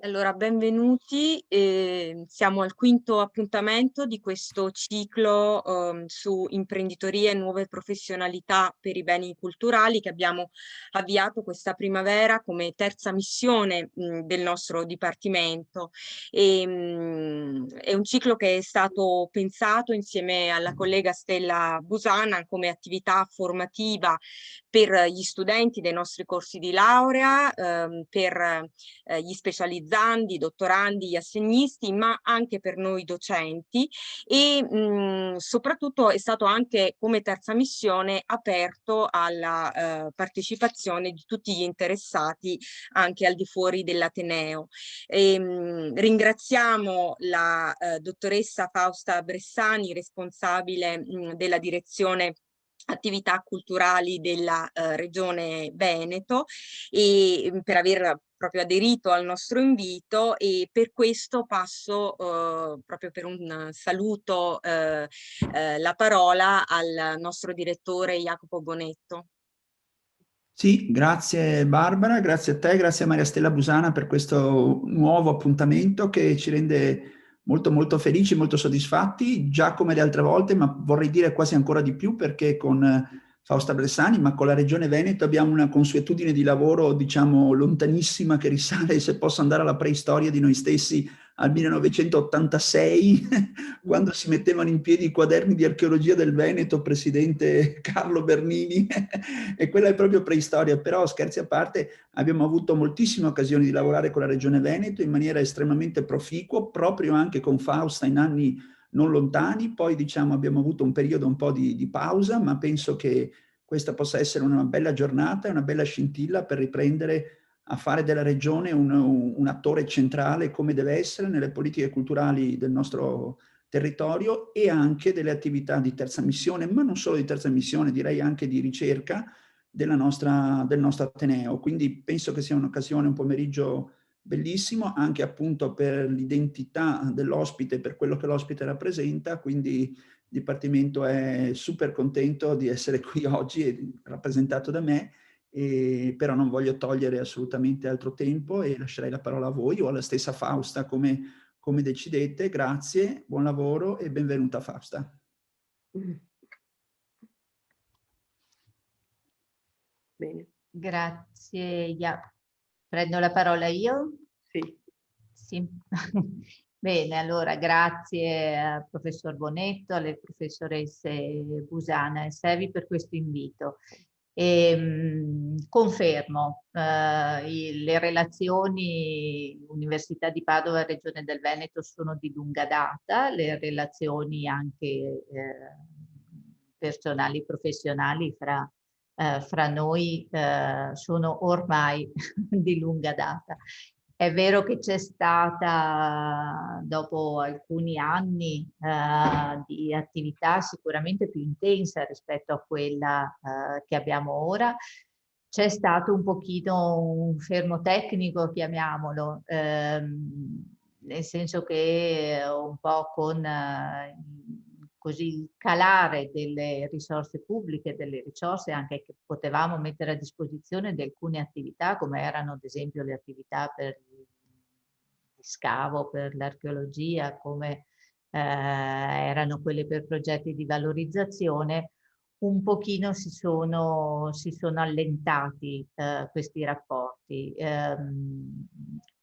Allora, benvenuti. Siamo al quinto appuntamento di questo ciclo su imprenditoria e nuove professionalità per i beni culturali che abbiamo avviato questa primavera come terza missione del nostro dipartimento. È un ciclo che è stato pensato insieme alla collega Stella Busana come attività formativa per gli studenti dei nostri corsi di laurea, per gli specializzandi, i dottorandi, gli assegnisti, ma anche per noi docenti e soprattutto è stato anche come terza missione aperto alla partecipazione di tutti gli interessati anche al di fuori dell'Ateneo. Ringraziamo la dottoressa Fausta Bressani, responsabile della direzione attività culturali della Regione Veneto e per aver proprio aderito al nostro invito, e per questo passo proprio per un saluto la parola al nostro direttore Jacopo Bonetto. Sì, grazie Barbara, grazie a te, grazie a Maria Stella Busana per questo nuovo appuntamento che ci rende molto molto felici, molto soddisfatti, già come le altre volte, ma vorrei dire quasi ancora di più perché con Fausta Bressani, ma con la Regione Veneto abbiamo una consuetudine di lavoro, diciamo, lontanissima che risale, se posso andare alla preistoria di noi stessi, al 1986, quando si mettevano in piedi i quaderni di archeologia del Veneto, presidente Carlo Bernini, e quella è proprio preistoria. Però scherzi a parte, abbiamo avuto moltissime occasioni di lavorare con la Regione Veneto in maniera estremamente proficua, proprio anche con Fausta in anni non lontani. Poi diciamo abbiamo avuto un periodo un po' di pausa, ma penso che questa possa essere una bella giornata e una bella scintilla per riprendere a fare della regione un attore centrale come deve essere nelle politiche culturali del nostro territorio e anche delle attività di terza missione, ma non solo di terza missione, direi anche di ricerca del nostro Ateneo. Quindi penso che sia un'occasione, un pomeriggio bellissimo, anche appunto per l'identità dell'ospite, per quello che l'ospite rappresenta, quindi il Dipartimento è super contento di essere qui oggi, rappresentato da me, però non voglio togliere assolutamente altro tempo e lascerei la parola a voi o alla stessa Fausta, come decidete. Grazie, buon lavoro e benvenuta Fausta. Bene. Grazie, prendo la parola io? Sì. Sì. Bene, allora grazie al professor Bonetto, alle professoresse Busana e Sevi per questo invito. Confermo, le relazioni Università di Padova e Regione del Veneto sono di lunga data, le relazioni anche personali, professionali fra noi sono ormai di lunga data. È vero che c'è stata, dopo alcuni anni di attività sicuramente più intensa rispetto a quella che abbiamo ora, c'è stato un pochino un fermo tecnico, chiamiamolo, nel senso che un po' con così il calare delle risorse pubbliche, delle risorse anche che potevamo mettere a disposizione di alcune attività, come erano ad esempio le attività per il scavo, per l'archeologia, come erano quelle per progetti di valorizzazione, un pochino si sono allentati questi rapporti.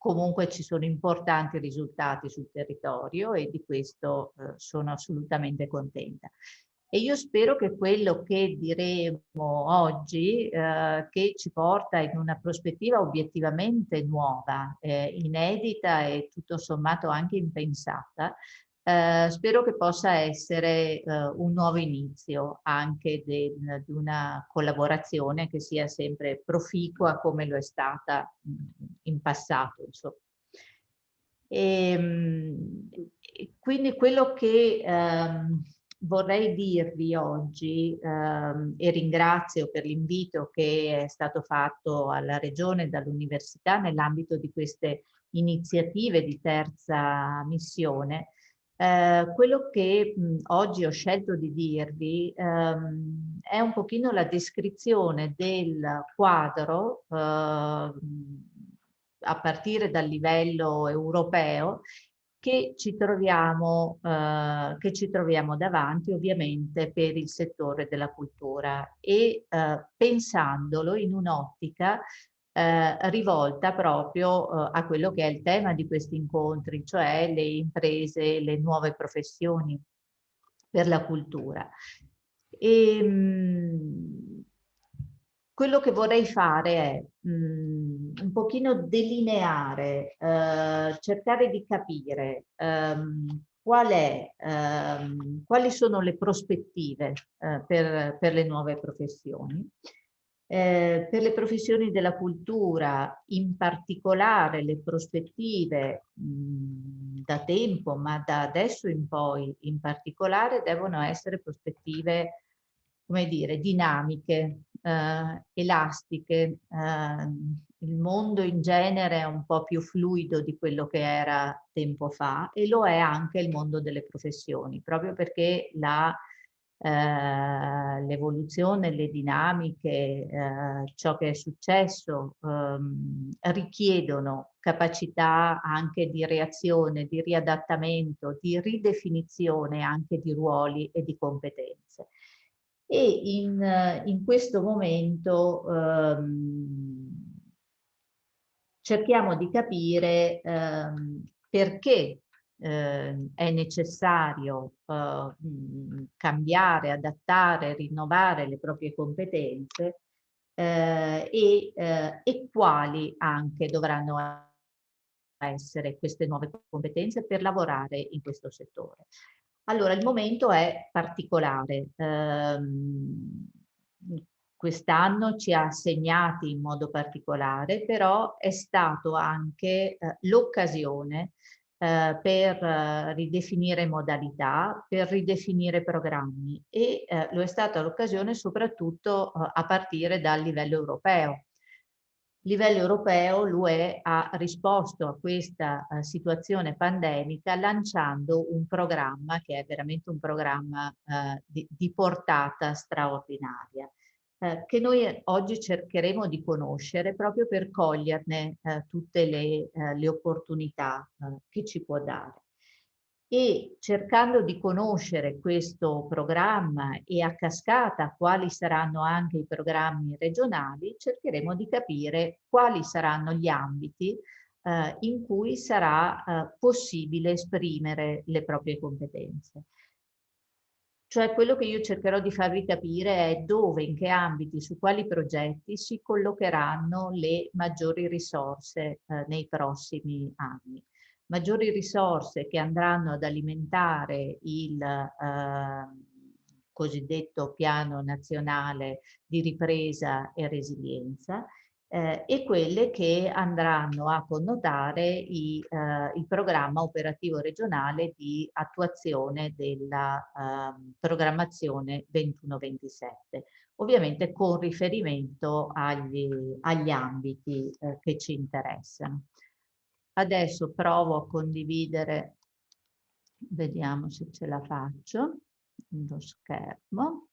Comunque ci sono importanti risultati sul territorio e di questo sono assolutamente contenta. E io spero che quello che diremo oggi, che ci porta in una prospettiva obiettivamente nuova, inedita e tutto sommato anche impensata, spero che possa essere un nuovo inizio anche di una collaborazione che sia sempre proficua come lo è stata in passato, insomma. Quindi quello che vorrei dirvi oggi, e ringrazio per l'invito che è stato fatto alla Regione e dall'Università nell'ambito di queste iniziative di terza missione, quello che oggi ho scelto di dirvi è un pochino la descrizione del quadro a partire dal livello europeo, che ci troviamo davanti ovviamente per il settore della cultura e pensandolo in un'ottica rivolta proprio a quello che è il tema di questi incontri, cioè le imprese, le nuove professioni per la cultura. Quello che vorrei fare è un pochino delineare, cercare di capire quali sono le prospettive per le nuove professioni. Per le professioni della cultura, in particolare le prospettive da tempo, ma da adesso in poi in particolare, devono essere prospettive, come dire, dinamiche, elastiche. Il mondo in genere è un po' più fluido di quello che era tempo fa e lo è anche il mondo delle professioni, proprio perché l'evoluzione, le dinamiche, ciò che è successo richiedono capacità anche di reazione, di riadattamento, di ridefinizione anche di ruoli e di competenze. E in questo momento cerchiamo di capire perché è necessario cambiare, adattare, rinnovare le proprie competenze e quali anche dovranno essere queste nuove competenze per lavorare in questo settore. Allora, il momento è particolare. Quest'anno ci ha segnati in modo particolare, però è stato anche l'occasione per ridefinire modalità, per ridefinire programmi e lo è stata l'occasione soprattutto a partire dal livello europeo. Livello europeo l'UE ha risposto a questa situazione pandemica lanciando un programma che è veramente un programma di portata straordinaria, che noi oggi cercheremo di conoscere proprio per coglierne tutte le opportunità che ci può dare. E cercando di conoscere questo programma e a cascata quali saranno anche i programmi regionali, cercheremo di capire quali saranno gli ambiti in cui sarà possibile esprimere le proprie competenze. Cioè quello che io cercherò di farvi capire è dove, in che ambiti, su quali progetti si collocheranno le maggiori risorse nei prossimi anni. Maggiori risorse che andranno ad alimentare il cosiddetto Piano Nazionale di Ripresa e Resilienza e quelle che andranno a connotare il programma operativo regionale di attuazione della programmazione 21-27, ovviamente con riferimento agli ambiti che ci interessano. Adesso provo a condividere, vediamo se ce la faccio, lo schermo.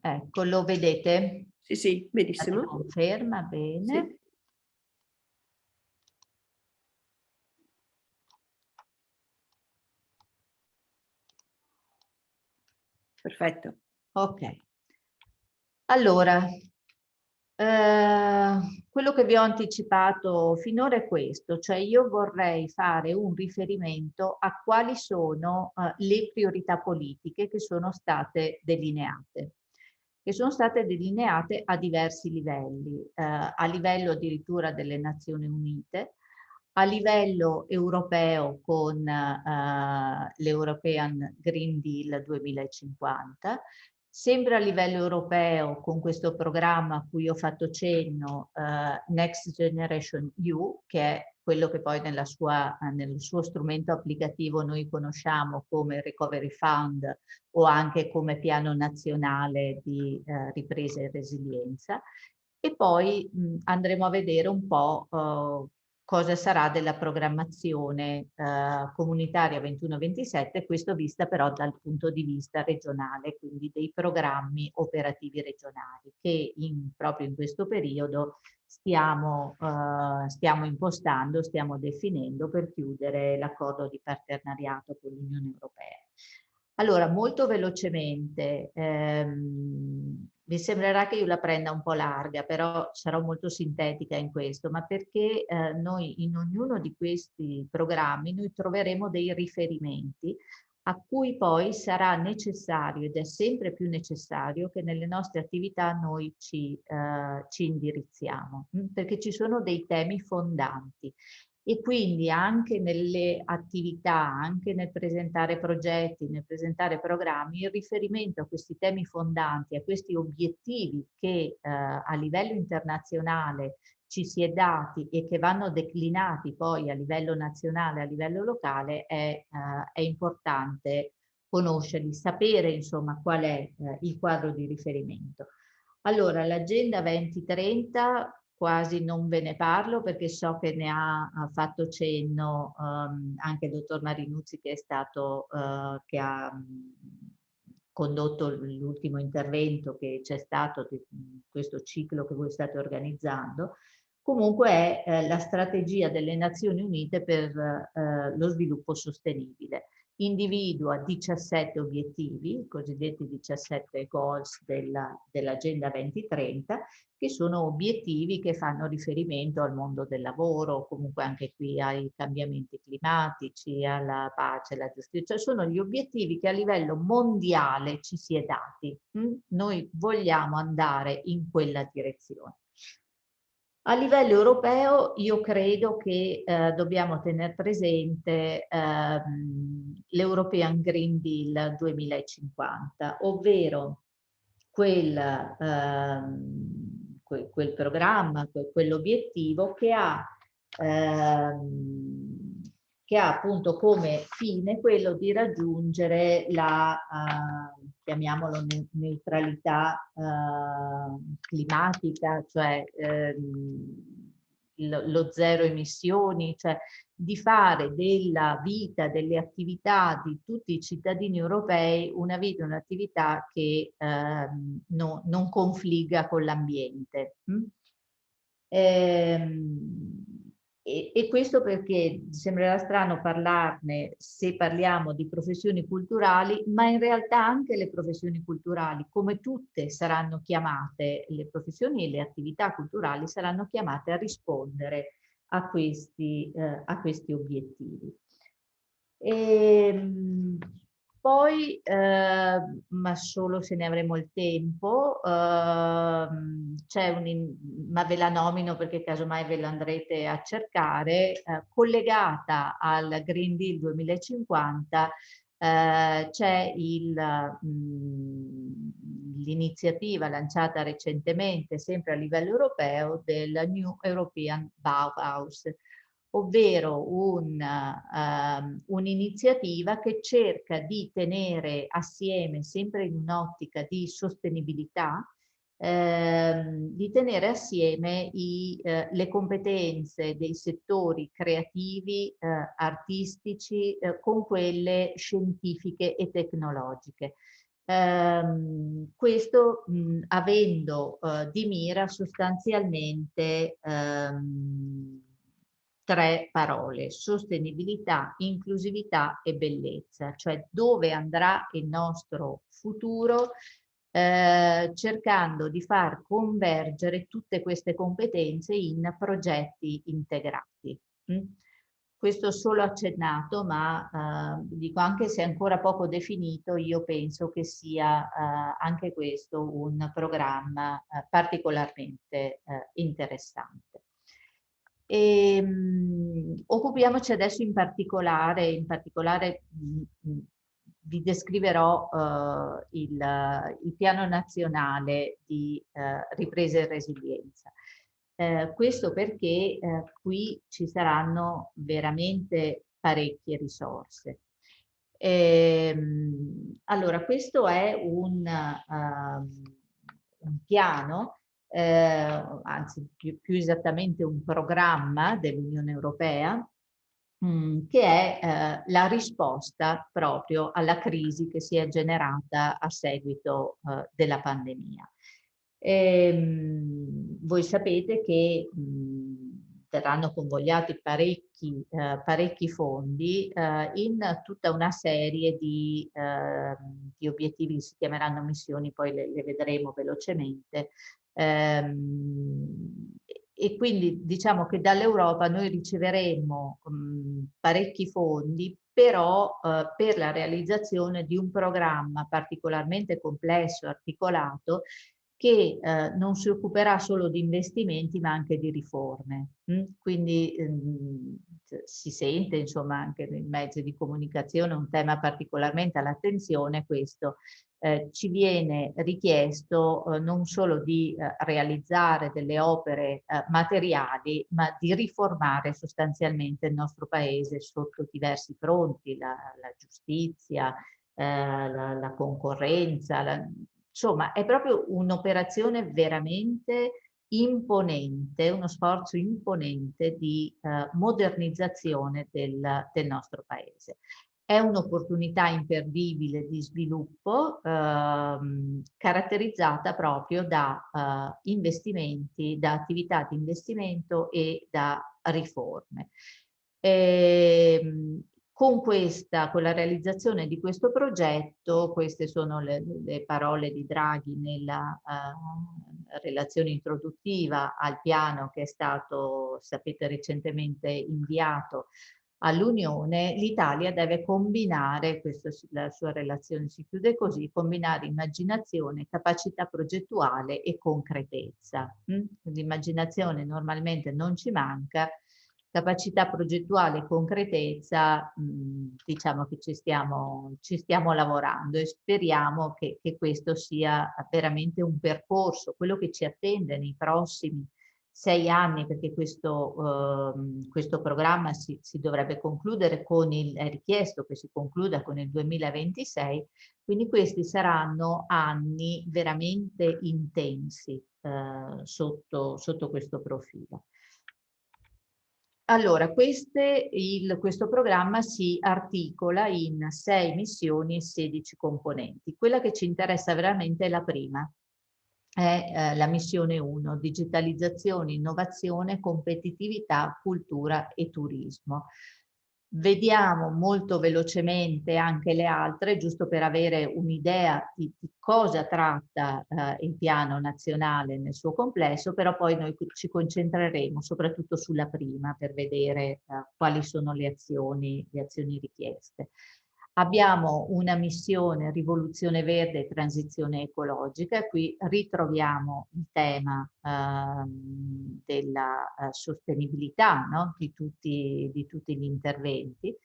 Ecco, lo vedete? Sì, sì, benissimo. Conferma, bene. Sì. Perfetto. Ok. Allora, quello che vi ho anticipato finora è questo, cioè io vorrei fare un riferimento a quali sono le priorità politiche che sono state delineate. Che sono state delineate a diversi livelli, a livello addirittura delle Nazioni Unite, a livello europeo con l'European Green Deal 2050, sempre a livello europeo con questo programma a cui ho fatto cenno, Next Generation EU, che è quello che poi nel suo strumento applicativo noi conosciamo come Recovery Fund o anche come Piano Nazionale di Ripresa e Resilienza. E poi andremo a vedere un po' cosa sarà della programmazione comunitaria 21-27, questo vista però dal punto di vista regionale, quindi dei programmi operativi regionali che proprio in questo periodo stiamo impostando, stiamo definendo per chiudere l'accordo di partenariato con l'Unione Europea. Allora, molto velocemente, mi sembrerà che io la prenda un po' larga, però sarò molto sintetica in questo, ma perché noi in ognuno di questi programmi noi troveremo dei riferimenti a cui poi sarà necessario, ed è sempre più necessario, che nelle nostre attività noi ci indirizziamo, perché ci sono dei temi fondanti. E quindi anche nelle attività, anche nel presentare progetti, nel presentare programmi, il riferimento a questi temi fondanti, a questi obiettivi che a livello internazionale ci si è dati e che vanno declinati poi a livello nazionale, a livello locale, è importante conoscerli, sapere insomma qual è il quadro di riferimento. Allora, l'Agenda 2030 quasi non ve ne parlo perché so che ne ha fatto cenno anche il dottor Marinuzzi, che è stato, che ha condotto l'ultimo intervento che c'è stato di questo ciclo che voi state organizzando. Comunque è la strategia delle Nazioni Unite per lo sviluppo sostenibile. Individua 17 obiettivi, i cosiddetti 17 goals dell'Agenda 2030, che sono obiettivi che fanno riferimento al mondo del lavoro, comunque anche qui ai cambiamenti climatici, alla pace, alla giustizia. Cioè sono gli obiettivi che a livello mondiale ci si è dati. Noi vogliamo andare in quella direzione. A livello europeo io credo che dobbiamo tenere presente l'European Green Deal 2050, ovvero quel programma, quell'obiettivo che ha appunto come fine quello di raggiungere la, chiamiamolo neutralità climatica, cioè lo zero emissioni, cioè di fare della vita, delle attività di tutti i cittadini europei una vita, un'attività che non confligga con l'ambiente. E questo perché sembrerà strano parlarne se parliamo di professioni culturali, ma in realtà anche le professioni culturali, come tutte saranno chiamate, le professioni e le attività culturali saranno chiamate a rispondere a questi obiettivi. Poi, ma solo se ne avremo il tempo, c'è ma ve la nomino perché casomai ve la andrete a cercare, collegata al Green Deal 2050 c'è l'iniziativa lanciata recentemente, sempre a livello europeo, del New European Bauhaus, ovvero un'iniziativa che cerca di tenere assieme, sempre in un'ottica di sostenibilità, di tenere assieme le competenze dei settori creativi, artistici, con quelle scientifiche e tecnologiche. Questo avendo di mira sostanzialmente tre parole: sostenibilità, inclusività e bellezza, cioè dove andrà il nostro futuro, cercando di far convergere tutte queste competenze in progetti integrati. Questo solo accennato, ma dico, anche se è ancora poco definito, io penso che sia anche questo un programma particolarmente interessante. Occupiamoci adesso in particolare vi descriverò il piano nazionale di ripresa e resilienza. Questo perché qui ci saranno veramente parecchie risorse. Allora, questo è un piano anzi più esattamente un programma dell'Unione Europea, che è la risposta proprio alla crisi che si è generata a seguito della pandemia. Voi sapete che verranno convogliati parecchi fondi in tutta una serie di obiettivi, si chiameranno missioni, poi le vedremo velocemente. E quindi diciamo che dall'Europa noi riceveremo parecchi fondi, però per la realizzazione di un programma particolarmente complesso e articolato che non si occuperà solo di investimenti ma anche di riforme. Quindi si sente insomma anche nei mezzi di comunicazione un tema particolarmente all'attenzione questo. Ci viene richiesto non solo di realizzare delle opere materiali, ma di riformare sostanzialmente il nostro paese sotto diversi fronti, la giustizia, la concorrenza, insomma è proprio un'operazione veramente imponente, uno sforzo imponente di modernizzazione del nostro paese. È un'opportunità imperdibile di sviluppo caratterizzata proprio da investimenti, da attività di investimento e da riforme. Con la realizzazione di questo progetto, queste sono le parole di Draghi nella relazione introduttiva al piano che è stato, sapete, recentemente inviato all'Unione. L'Italia deve combinare, la sua relazione si chiude così, combinare immaginazione, capacità progettuale e concretezza. L'immaginazione normalmente non ci manca, capacità progettuale e concretezza, diciamo che ci stiamo lavorando e speriamo che questo sia veramente un percorso, quello che ci attende nei prossimi 6 anni, perché questo programma si dovrebbe concludere è richiesto che si concluda con il 2026, quindi questi saranno anni veramente intensi sotto questo profilo. Allora, questo programma si articola in 6 missioni e 16 componenti. Quella che ci interessa veramente è la prima, è la missione 1, digitalizzazione, innovazione, competitività, cultura e turismo. Vediamo molto velocemente anche le altre, giusto per avere un'idea di cosa tratta il piano nazionale nel suo complesso, però poi noi ci concentreremo soprattutto sulla prima per vedere quali sono le azioni richieste. Abbiamo una missione rivoluzione verde e transizione ecologica e qui ritroviamo il tema della sostenibilità, no? di tutti gli interventi.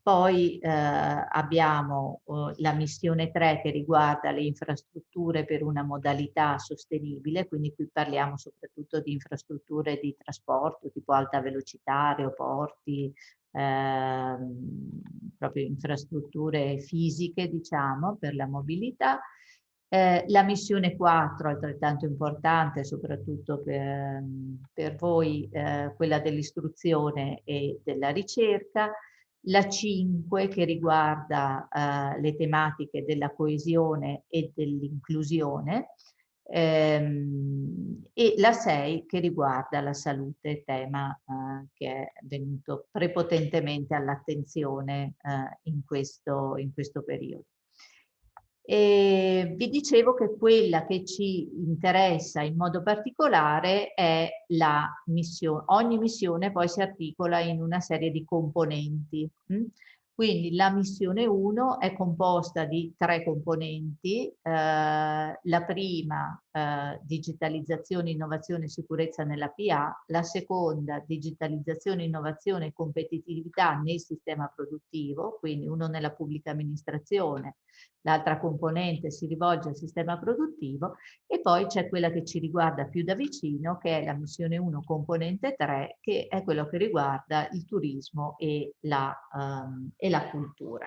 Poi abbiamo la missione 3 che riguarda le infrastrutture per una modalità sostenibile, quindi qui parliamo soprattutto di infrastrutture di trasporto tipo alta velocità, aeroporti, proprio infrastrutture fisiche, diciamo, per la mobilità. La missione 4, altrettanto importante, soprattutto per voi, quella dell'istruzione e della ricerca. La 5 che riguarda le tematiche della coesione e dell'inclusione. E la 6 che riguarda la salute, tema che è venuto prepotentemente all'attenzione in questo periodo. E vi dicevo che quella che ci interessa in modo particolare è la missione. Ogni missione poi si articola in una serie di componenti. Quindi la missione 1 è composta di 3 componenti. La prima, digitalizzazione, innovazione e sicurezza nella PA. La seconda, digitalizzazione, innovazione e competitività nel sistema produttivo, quindi uno nella pubblica amministrazione, l'altra componente si rivolge al sistema produttivo e poi c'è quella che ci riguarda più da vicino, che è la missione 1 componente 3, che è quello che riguarda il turismo e la cultura.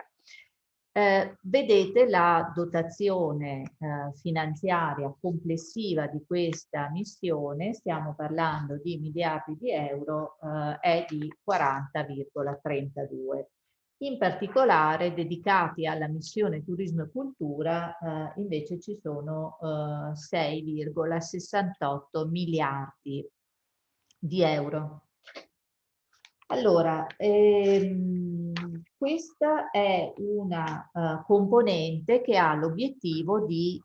Vedete la dotazione finanziaria complessiva di questa missione, stiamo parlando di miliardi di euro, è di 40,32. In particolare dedicati alla missione turismo e cultura invece ci sono 6,68 miliardi di euro. Allora, questa è una componente che ha l'obiettivo di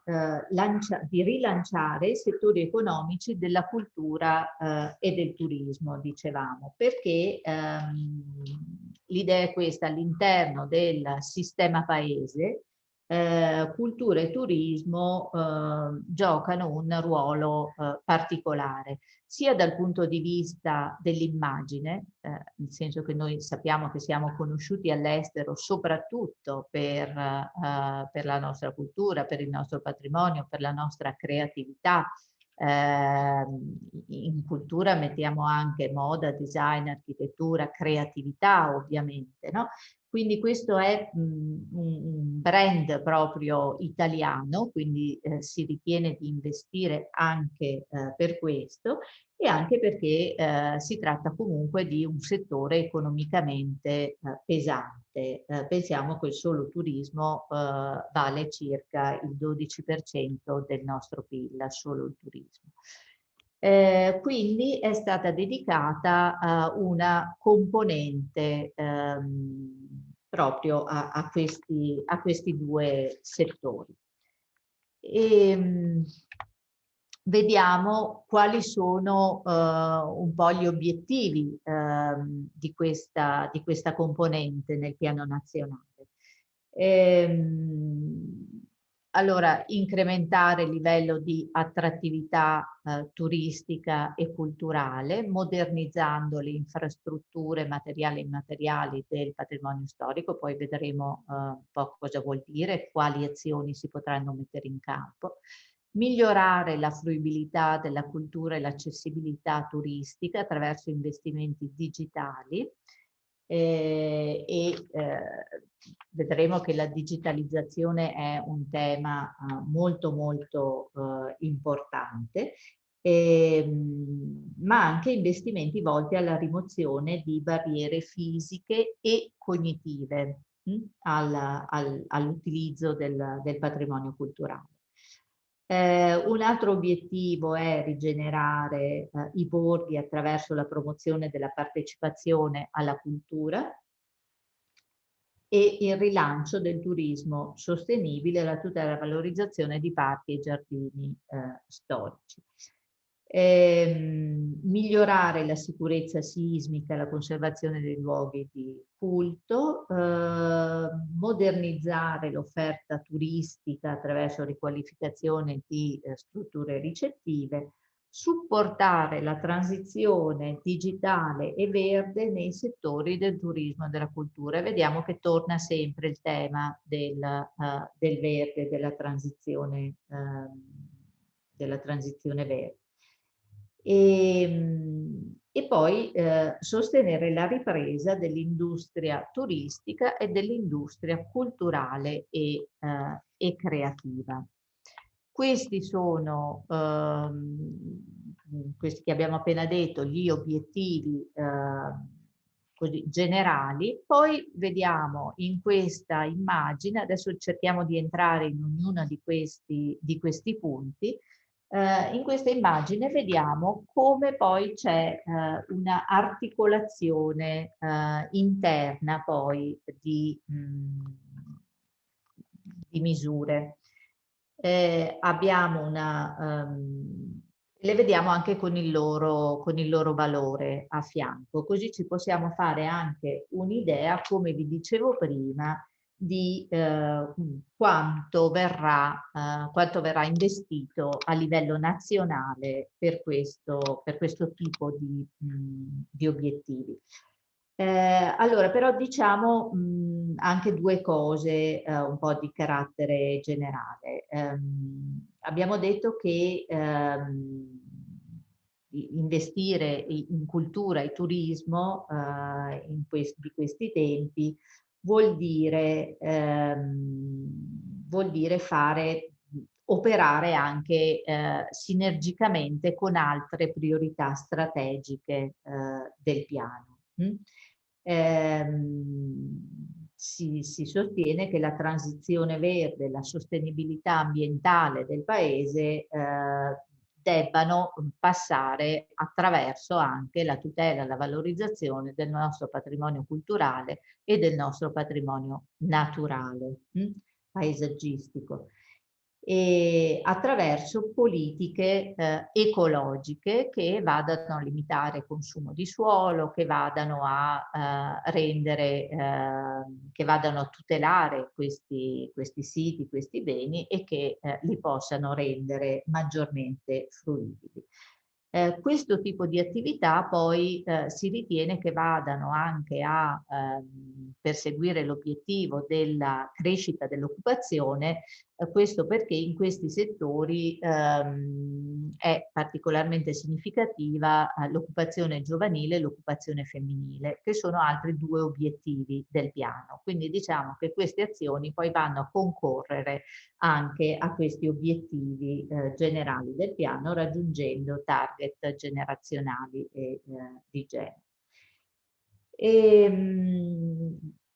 rilanciare i settori economici della cultura e del turismo, dicevamo, perché l'idea è questa: all'interno del sistema paese cultura e turismo giocano un ruolo particolare, sia dal punto di vista dell'immagine, nel senso che noi sappiamo che siamo conosciuti all'estero soprattutto per la nostra cultura, per il nostro patrimonio, per la nostra creatività. In cultura mettiamo anche moda, design, architettura, creatività ovviamente, no? Quindi questo è un brand proprio italiano, quindi si ritiene di investire anche per questo, e anche perché si tratta comunque di un settore economicamente pesante. Pensiamo che il solo turismo vale circa il 12% del nostro PIL, solo il turismo. Quindi è stata dedicata una componente proprio a questi due settori. Vediamo quali sono un po' gli obiettivi di questa componente nel piano nazionale. Allora, incrementare il livello di attrattività turistica e culturale, modernizzando le infrastrutture materiali e immateriali del patrimonio storico, poi vedremo un po' cosa vuol dire, quali azioni si potranno mettere in campo. Migliorare la fruibilità della cultura e l'accessibilità turistica attraverso investimenti digitali, vedremo che la digitalizzazione è un tema molto importante, ma anche investimenti volti alla rimozione di barriere fisiche e cognitive all'utilizzo del patrimonio culturale. Un altro obiettivo è rigenerare i borghi attraverso la promozione della partecipazione alla cultura e il rilancio del turismo sostenibile e la tutela e la valorizzazione di parchi e giardini storici. Migliorare la sicurezza sismica e la conservazione dei luoghi di culto, modernizzare l'offerta turistica attraverso riqualificazione di strutture ricettive, supportare la transizione digitale e verde nei settori del turismo e della cultura. E vediamo che torna sempre il tema del verde, della transizione verde. E poi sostenere la ripresa dell'industria turistica e dell'industria culturale e creativa. Questi sono, questi che abbiamo appena detto, gli obiettivi così generali. Poi vediamo in questa immagine, adesso cerchiamo di entrare in ognuno di questi punti. In questa immagine vediamo come poi c'è una articolazione interna poi di misure. Abbiamo le vediamo anche con il loro valore a fianco, così ci possiamo fare anche un'idea, come vi dicevo prima, di quanto verrà investito a livello nazionale per questo tipo di obiettivi. Allora, però diciamo anche due cose un po' di carattere generale. Abbiamo detto che investire in cultura e turismo di questi tempi vuol dire operare anche sinergicamente con altre priorità strategiche del piano. Si sostiene che la transizione verde, la sostenibilità ambientale del paese debbano passare attraverso anche la tutela e la valorizzazione del nostro patrimonio culturale e del nostro patrimonio naturale, paesaggistico, e attraverso politiche ecologiche che vadano a limitare il consumo di suolo, che vadano a che vadano a tutelare questi siti, questi beni, e che li possano rendere maggiormente fruibili. Questo tipo di attività poi si ritiene che vadano anche a perseguire l'obiettivo della crescita dell'occupazione, questo perché in questi settori è particolarmente significativa l'occupazione giovanile e l'occupazione femminile, che sono altri due obiettivi del piano. Quindi diciamo che queste azioni poi vanno a concorrere anche a questi obiettivi generali del piano, raggiungendo target generazionali e di genere.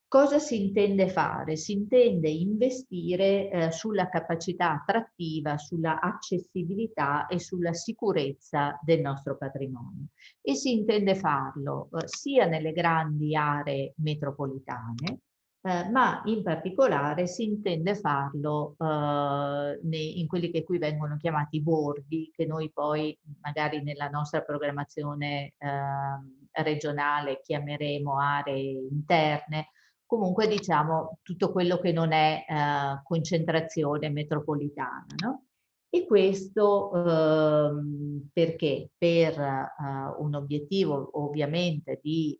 Cosa si intende fare? Si intende investire sulla capacità attrattiva, sulla accessibilità e sulla sicurezza del nostro patrimonio, e si intende farlo sia nelle grandi aree metropolitane, ma in particolare si intende farlo in quelli che qui vengono chiamati borghi, che noi poi magari nella nostra programmazione regionale chiameremo aree interne. Comunque diciamo tutto quello che non è concentrazione metropolitana, no? E questo perché? Per un obiettivo ovviamente di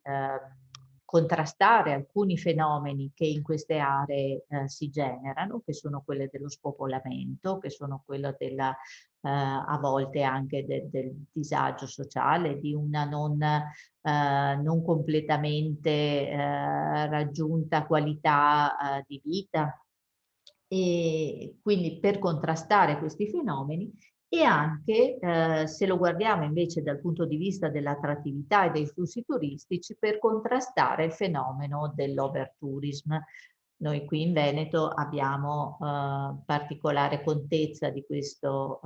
contrastare alcuni fenomeni che in queste aree si generano, che sono quelle dello spopolamento, che sono quello della a volte anche del disagio sociale, di una non completamente raggiunta qualità di vita. E quindi per contrastare questi fenomeni, e anche se lo guardiamo invece dal punto di vista dell'attrattività e dei flussi turistici, per contrastare il fenomeno dell'overtourism. Noi qui in Veneto abbiamo particolare contezza di questo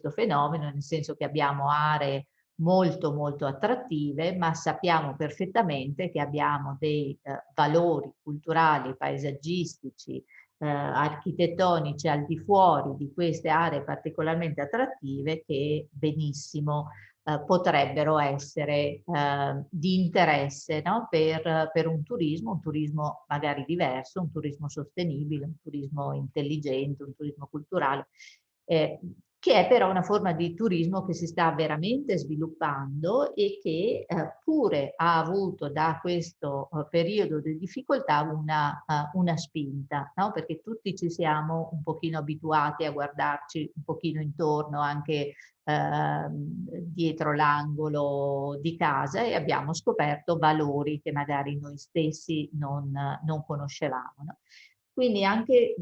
fenomeno, nel senso che abbiamo aree molto molto attrattive, ma sappiamo perfettamente che abbiamo dei valori culturali, paesaggistici, architettonici al di fuori di queste aree particolarmente attrattive, che benissimo potrebbero essere di interesse, no? per un turismo magari diverso, un turismo sostenibile, un turismo intelligente, un turismo culturale, che è però una forma di turismo che si sta veramente sviluppando e che pure ha avuto da questo periodo di difficoltà una spinta, no? Perché tutti ci siamo un pochino abituati a guardarci un pochino intorno, anche dietro l'angolo di casa, e abbiamo scoperto valori che magari noi stessi non conoscevamo, no? Quindi anche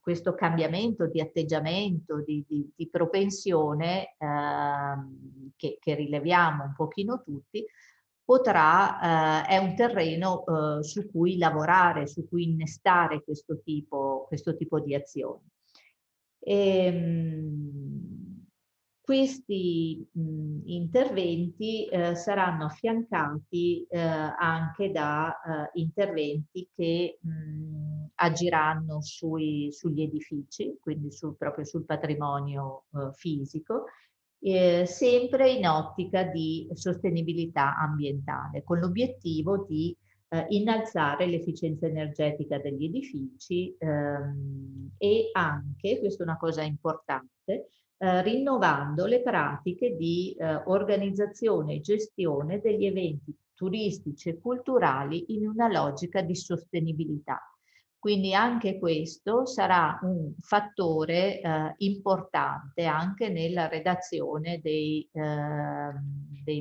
questo cambiamento di atteggiamento, di propensione che rileviamo un pochino tutti, è un terreno su cui lavorare, su cui innestare questo tipo di azioni. Questi interventi saranno affiancati anche da interventi che agiranno sugli edifici, quindi proprio sul patrimonio fisico, sempre in ottica di sostenibilità ambientale, con l'obiettivo di innalzare l'efficienza energetica degli edifici e anche, questa è una cosa importante, rinnovando le pratiche di organizzazione e gestione degli eventi turistici e culturali in una logica di sostenibilità. Quindi anche questo sarà un fattore importante anche nella redazione dei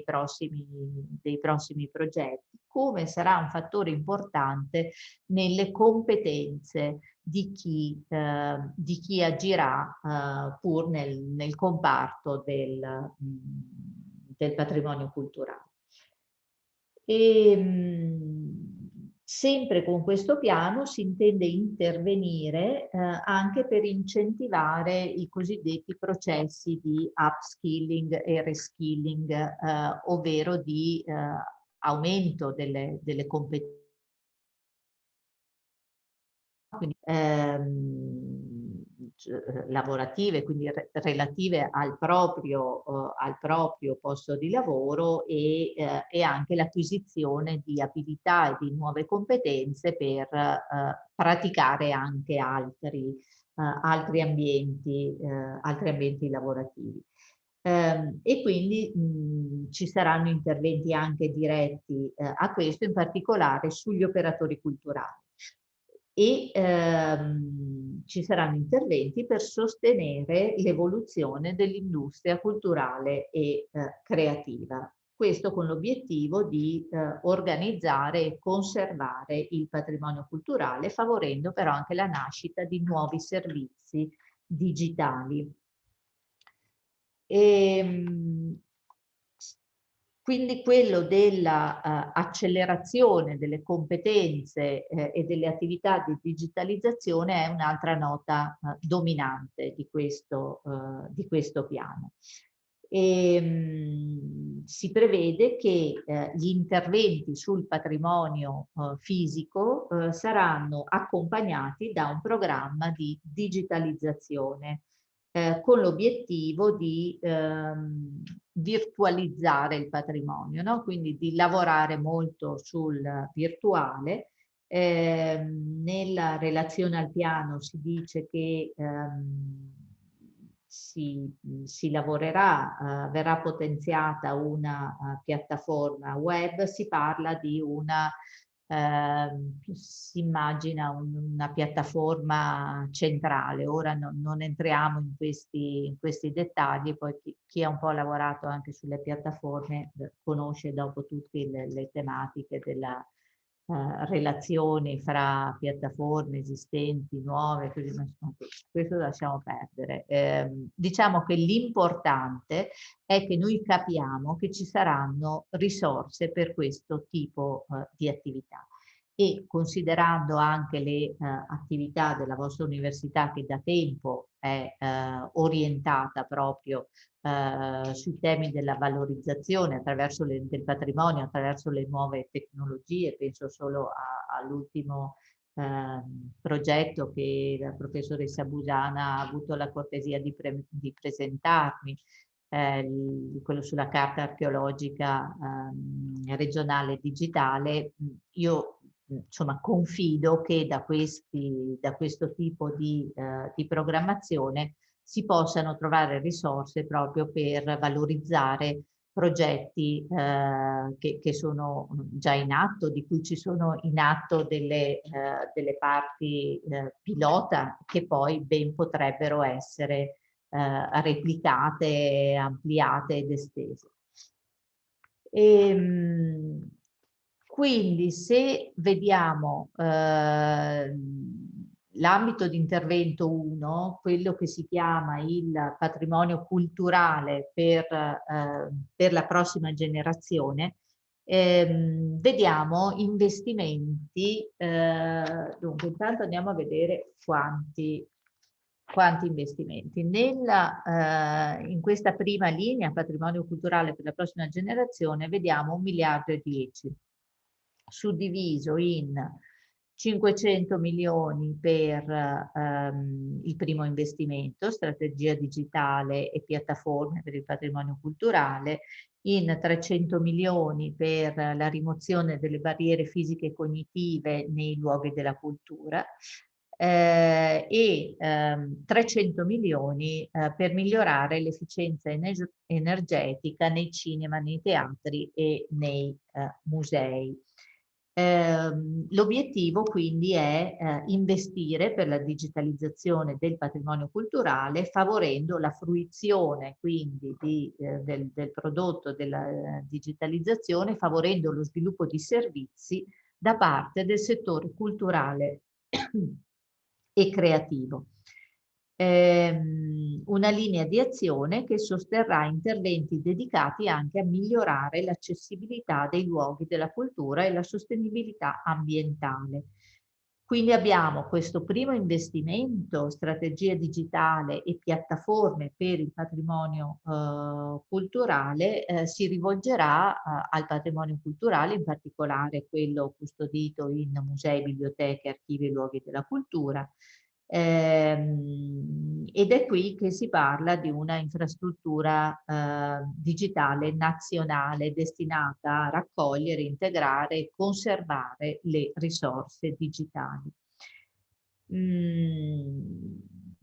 prossimi progetti, come sarà un fattore importante nelle competenze di chi agirà pur nel comparto del patrimonio culturale. Sempre con questo piano si intende intervenire anche per incentivare i cosiddetti processi di upskilling e reskilling, ovvero di aumento delle competenze. Quindi, lavorative, quindi relative al proprio posto di lavoro e anche l'acquisizione di abilità e di nuove competenze per praticare anche altri ambienti lavorativi. E quindi ci saranno interventi anche diretti a questo, in particolare sugli operatori culturali. E ci saranno interventi per sostenere l'evoluzione dell'industria culturale e creativa. Questo con l'obiettivo di organizzare e conservare il patrimonio culturale, favorendo però anche la nascita di nuovi servizi digitali. Quindi quello della accelerazione delle competenze e delle attività di digitalizzazione è un'altra nota dominante di questo piano. Si prevede che gli interventi sul patrimonio fisico saranno accompagnati da un programma di digitalizzazione con l'obiettivo di virtualizzare il patrimonio, no? Quindi di lavorare molto sul virtuale. Nella relazione al piano si dice che si lavorerà, verrà potenziata una piattaforma web, si parla di una si immagina una piattaforma centrale. Ora non entriamo in questi dettagli, poi chi ha un po' lavorato anche sulle piattaforme conosce dopo tutte le tematiche della relazioni fra piattaforme esistenti, nuove, questo lasciamo perdere. Diciamo che l'importante è che noi capiamo che ci saranno risorse per questo tipo di attività. E considerando anche le attività della vostra università, che da tempo è orientata proprio sui temi della valorizzazione attraverso del patrimonio, attraverso le nuove tecnologie, penso solo all'ultimo progetto che la professoressa Busana ha avuto la cortesia di presentarmi, quello sulla carta archeologica regionale digitale. Io insomma confido che da questo tipo di programmazione si possano trovare risorse proprio per valorizzare progetti che sono già in atto, di cui ci sono in atto delle parti pilota che poi ben potrebbero essere replicate, ampliate ed estese. Quindi se vediamo l'ambito di intervento 1, quello che si chiama il patrimonio culturale per la prossima generazione, vediamo investimenti. Dunque, intanto andiamo a vedere quanti investimenti. In questa prima linea, patrimonio culturale per la prossima generazione, vediamo 1,10 miliardi, suddiviso in 500 milioni per il primo investimento, strategia digitale e piattaforme per il patrimonio culturale, in 300 milioni per la rimozione delle barriere fisiche e cognitive nei luoghi della cultura, e 300 milioni per migliorare l'efficienza energetica nei cinema, nei teatri e nei musei. L'obiettivo quindi è investire per la digitalizzazione del patrimonio culturale, favorendo la fruizione quindi del prodotto della digitalizzazione, favorendo lo sviluppo di servizi da parte del settore culturale e creativo. Una linea di azione che sosterrà interventi dedicati anche a migliorare l'accessibilità dei luoghi della cultura e la sostenibilità ambientale. Quindi abbiamo questo primo investimento, strategia digitale e piattaforme per il patrimonio culturale, si rivolgerà al patrimonio culturale, in particolare quello custodito in musei, biblioteche, archivi e luoghi della cultura. Ed è qui che si parla di una infrastruttura digitale nazionale destinata a raccogliere, integrare e conservare le risorse digitali.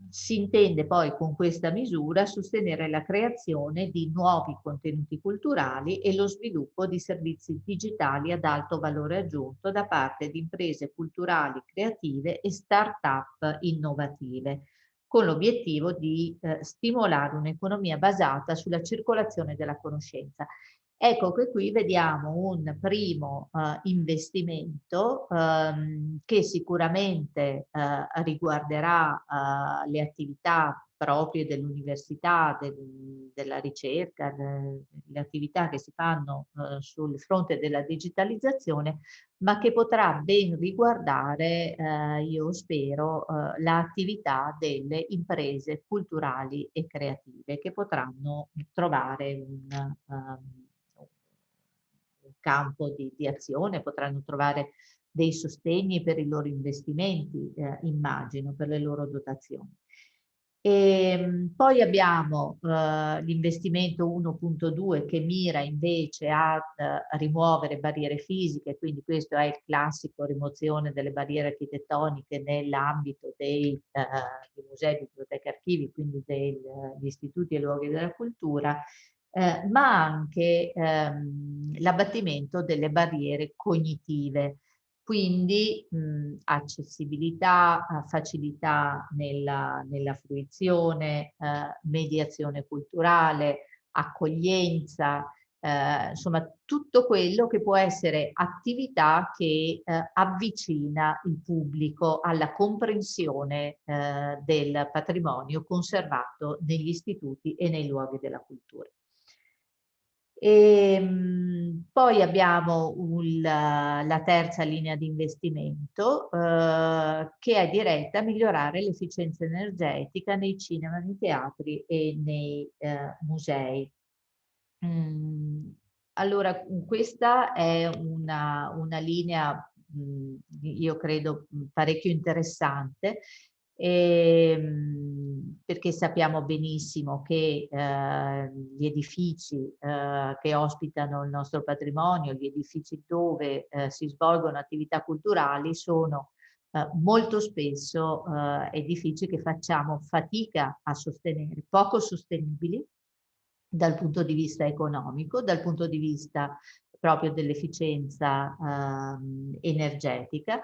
Si intende poi con questa misura sostenere la creazione di nuovi contenuti culturali e lo sviluppo di servizi digitali ad alto valore aggiunto da parte di imprese culturali creative e start-up innovative, con l'obiettivo di stimolare un'economia basata sulla circolazione della conoscenza. Ecco che qui vediamo un primo investimento che sicuramente riguarderà le attività proprie dell'università, della ricerca, le attività che si fanno sul fronte della digitalizzazione, ma che potrà ben riguardare, io spero, l'attività delle imprese culturali e creative che potranno trovare un campo di azione, potranno trovare dei sostegni per i loro investimenti, immagino, per le loro dotazioni. Poi abbiamo l'investimento 1.2 che mira invece a rimuovere barriere fisiche, quindi questo è il classico rimozione delle barriere architettoniche nell'ambito dei musei, biblioteche, archivi, quindi degli istituti e luoghi della cultura, ma anche l'abbattimento delle barriere cognitive, quindi accessibilità, facilità nella fruizione, mediazione culturale, accoglienza, insomma tutto quello che può essere attività che avvicina il pubblico alla comprensione del patrimonio conservato negli istituti e nei luoghi della cultura. Poi abbiamo la terza linea di investimento che è diretta a migliorare l'efficienza energetica nei cinema, nei teatri e nei musei. Allora, questa è una linea, io credo, parecchio interessante, perché sappiamo benissimo che gli edifici che ospitano il nostro patrimonio, gli edifici dove si svolgono attività culturali sono molto spesso edifici che facciamo fatica a sostenere, poco sostenibili dal punto di vista economico, dal punto di vista proprio dell'efficienza energetica,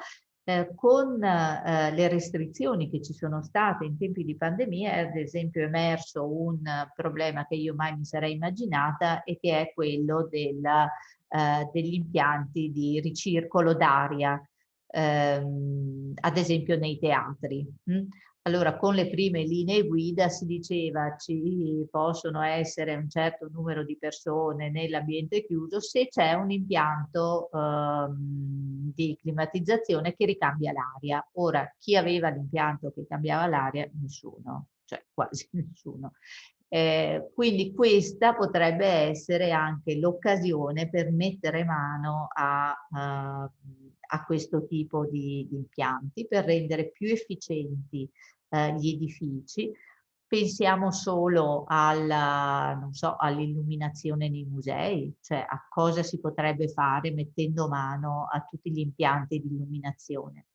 con le restrizioni che ci sono state in tempi di pandemia. È ad esempio emerso un problema che io mai mi sarei immaginata e che è quello degli impianti di ricircolo d'aria, ad esempio nei teatri. Allora, con le prime linee guida si diceva ci possono essere un certo numero di persone nell'ambiente chiuso se c'è un impianto di climatizzazione che ricambia l'aria. Ora, chi aveva l'impianto che cambiava l'aria? Nessuno, cioè quasi nessuno. Quindi questa potrebbe essere anche l'occasione per mettere mano a questo tipo di impianti, per rendere più efficienti gli edifici. Pensiamo solo non so, all'illuminazione nei musei, cioè a cosa si potrebbe fare mettendo mano a tutti gli impianti di illuminazione.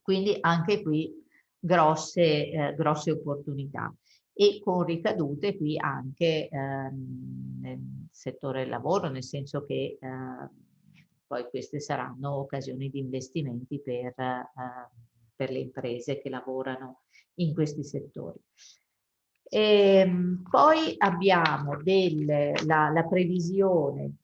Quindi anche qui grosse opportunità, e con ricadute qui anche nel settore del lavoro, nel senso che poi queste saranno occasioni di investimenti per le imprese che lavorano in questi settori. Poi abbiamo la previsione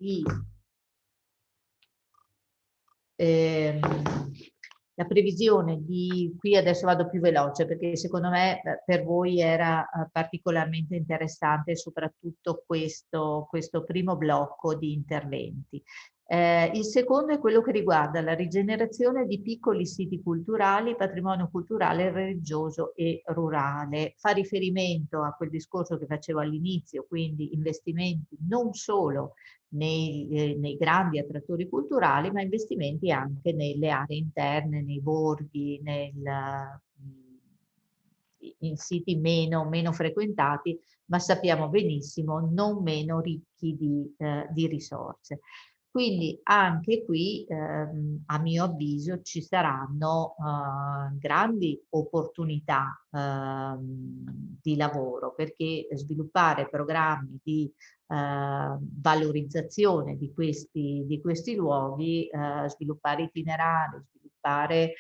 di qui adesso vado più veloce perché secondo me per voi era particolarmente interessante soprattutto questo primo blocco di interventi. Il secondo è quello che riguarda la rigenerazione di piccoli siti culturali, patrimonio culturale, religioso e rurale. Fa riferimento a quel discorso che facevo all'inizio, quindi investimenti non solo nei grandi attrattori culturali, ma investimenti anche nelle aree interne, nei borghi, in siti meno frequentati, ma sappiamo benissimo non meno ricchi di risorse. Quindi anche qui, a mio avviso, ci saranno grandi opportunità di lavoro, perché sviluppare programmi di valorizzazione di questi luoghi, sviluppare itinerari, sviluppare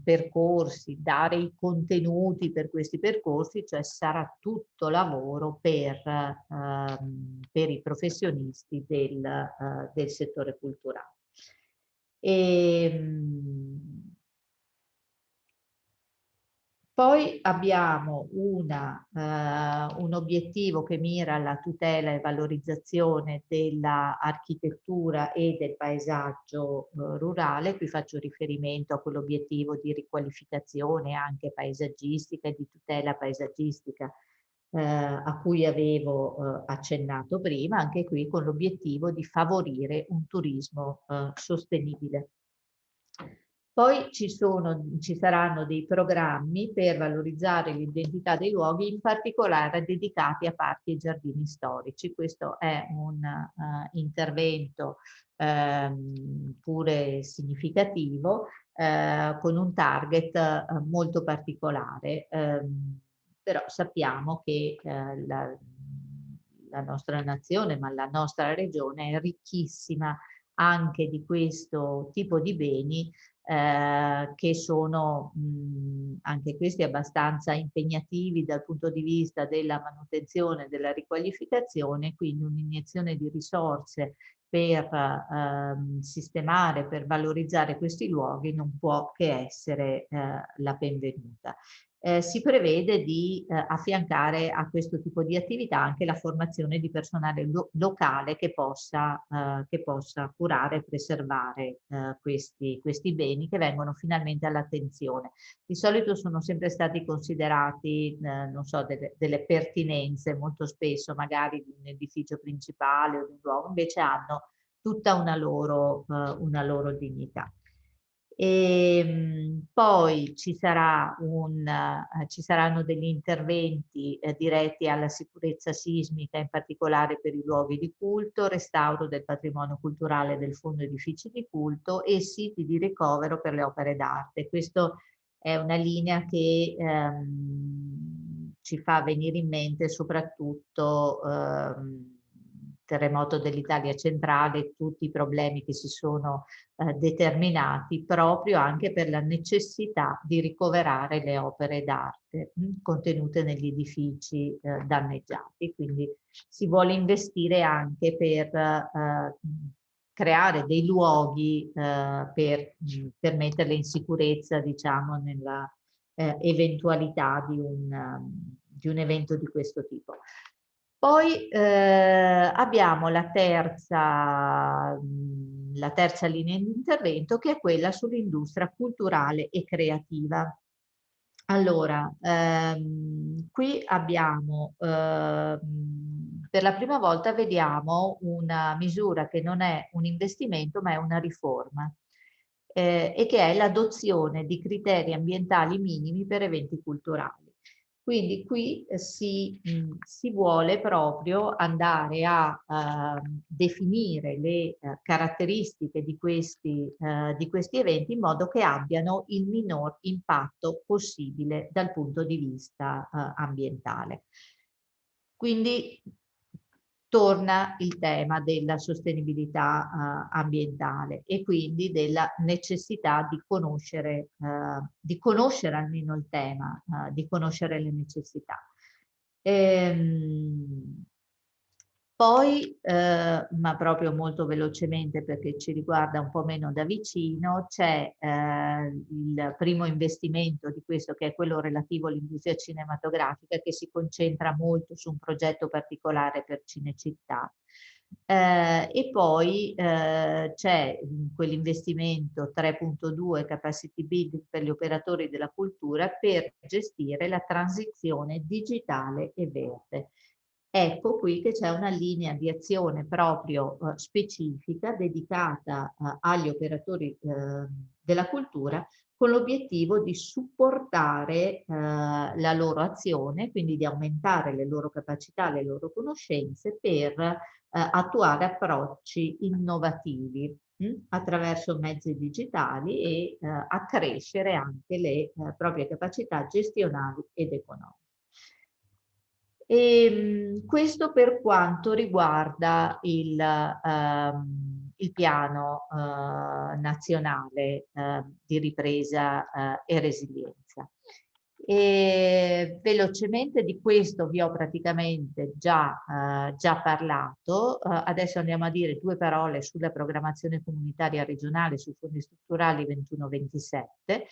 percorsi, dare i contenuti per questi percorsi, cioè sarà tutto lavoro per i professionisti del settore culturale. Poi abbiamo un obiettivo che mira alla tutela e valorizzazione dell'architettura e del paesaggio rurale. Qui faccio riferimento a quell'obiettivo di riqualificazione anche paesaggistica e di tutela paesaggistica a cui avevo accennato prima, anche qui con l'obiettivo di favorire un turismo sostenibile. Poi ci saranno dei programmi per valorizzare l'identità dei luoghi, in particolare dedicati a parchi e giardini storici. Questo è un intervento pure significativo, con un target molto particolare. Però sappiamo che la nostra nazione, ma la nostra regione è ricchissima anche di questo tipo di beni che sono anche questi abbastanza impegnativi dal punto di vista della manutenzione e della riqualificazione, quindi un'iniezione di risorse per sistemare, per valorizzare questi luoghi non può che essere la benvenuta. Si prevede di affiancare a questo tipo di attività anche la formazione di personale locale che possa curare e preservare questi beni che vengono finalmente all'attenzione. Di solito sono sempre stati considerati, non so, delle pertinenze molto spesso magari di un edificio principale o di un luogo, invece hanno tutta una loro dignità. Poi ci saranno degli interventi diretti alla sicurezza sismica, in particolare per i luoghi di culto, restauro del patrimonio culturale del fondo edifici di culto e siti di ricovero per le opere d'arte. Questa è una linea che ci fa venire in mente soprattutto terremoto dell'Italia centrale, tutti i problemi che si sono determinati proprio anche per la necessità di ricoverare le opere d'arte contenute negli edifici danneggiati. Quindi si vuole investire anche per creare dei luoghi per metterle in sicurezza, diciamo, nella eventualità di un evento di questo tipo. Poi abbiamo la terza linea di intervento, che è quella sull'industria culturale e creativa. Allora, qui abbiamo, per la prima volta vediamo una misura che non è un investimento ma è una riforma e che è l'adozione di criteri ambientali minimi per eventi culturali. Quindi qui si vuole proprio andare a definire le caratteristiche di questi eventi in modo che abbiano il minor impatto possibile dal punto di vista ambientale. Quindi torna il tema della sostenibilità ambientale e quindi della necessità di conoscere almeno il tema, di conoscere le necessità. Poi, ma proprio molto velocemente perché ci riguarda un po' meno da vicino, c'è il primo investimento di questo, che è quello relativo all'industria cinematografica, che si concentra molto su un progetto particolare per Cinecittà. E poi c'è quell'investimento 3.2 Capacity Building per gli operatori della cultura per gestire la transizione digitale e verde. Ecco qui che c'è una linea di azione proprio specifica dedicata agli operatori della cultura, con l'obiettivo di supportare la loro azione, quindi di aumentare le loro capacità, le loro conoscenze per attuare approcci innovativi attraverso mezzi digitali e accrescere anche le proprie capacità gestionali ed economiche. Questo per quanto riguarda il piano nazionale di ripresa e resilienza. E velocemente di questo vi ho praticamente già parlato. Adesso andiamo a dire due parole sulla programmazione comunitaria regionale sui fondi strutturali 21-27.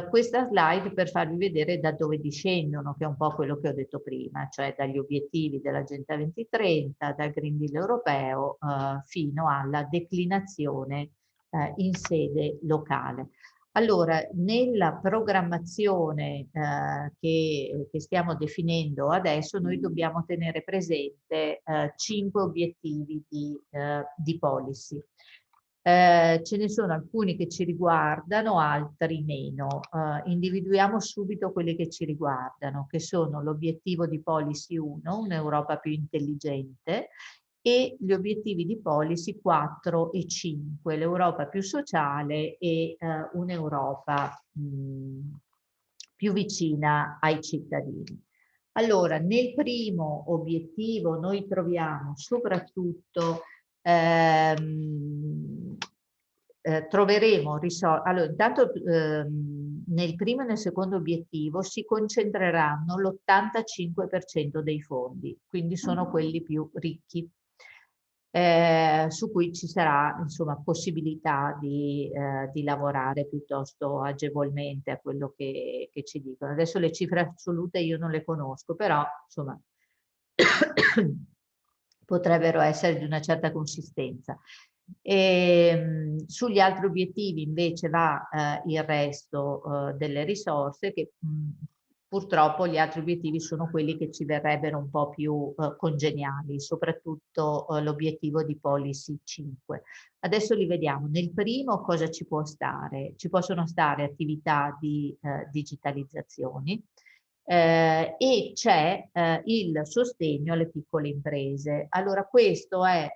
Questa slide per farvi vedere da dove discendono, che è un po' quello che ho detto prima, cioè dagli obiettivi dell'Agenda 2030, dal Green Deal europeo fino alla declinazione in sede locale. Allora, nella programmazione che stiamo definendo adesso, noi dobbiamo tenere presente 5 obiettivi di policy. Ce ne sono alcuni che ci riguardano, altri meno. Individuiamo subito quelli che ci riguardano, che sono l'obiettivo di policy 1, un'Europa più intelligente, e gli obiettivi di policy 4 e 5, l'Europa più sociale e un'Europa più vicina ai cittadini. Allora, nel primo obiettivo noi troviamo soprattutto troveremo risorse. Allora, intanto nel primo e nel secondo obiettivo si concentreranno l'85% dei fondi, quindi sono quelli più ricchi, su cui ci sarà insomma possibilità di lavorare piuttosto agevolmente a quello che ci dicono. Adesso le cifre assolute io non le conosco, però insomma potrebbero essere di una certa consistenza. Sugli altri obiettivi invece va il resto delle risorse, che purtroppo gli altri obiettivi sono quelli che ci verrebbero un po' più congeniali, soprattutto l'obiettivo di policy 5. Adesso li vediamo. Nel primo cosa ci può stare? Ci possono stare attività di digitalizzazioni, e c'è il sostegno alle piccole imprese. Allora questo è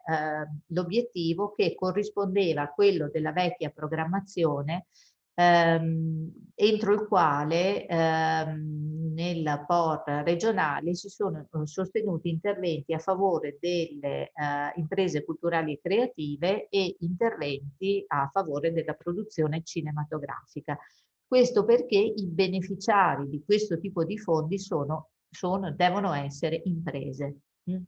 l'obiettivo che corrispondeva a quello della vecchia programmazione, entro il quale nel POR regionale si sono sostenuti interventi a favore delle imprese culturali e creative e interventi a favore della produzione cinematografica. Questo perché i beneficiari di questo tipo di fondi devono essere imprese,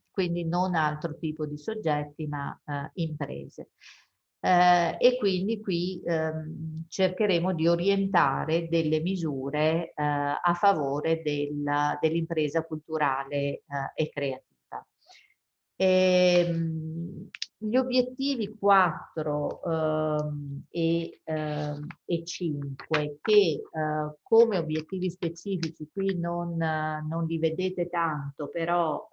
quindi non altro tipo di soggetti, ma imprese. E quindi qui cercheremo di orientare delle misure a favore dell'impresa culturale e creativa. Gli obiettivi 4 e 5, che come obiettivi specifici qui non li vedete tanto, però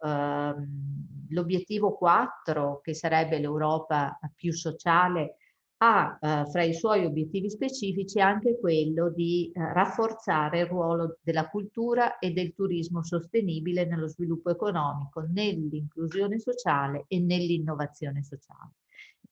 l'obiettivo 4, che sarebbe l'Europa più sociale, ha fra i suoi obiettivi specifici anche quello di rafforzare il ruolo della cultura e del turismo sostenibile nello sviluppo economico, nell'inclusione sociale e nell'innovazione sociale.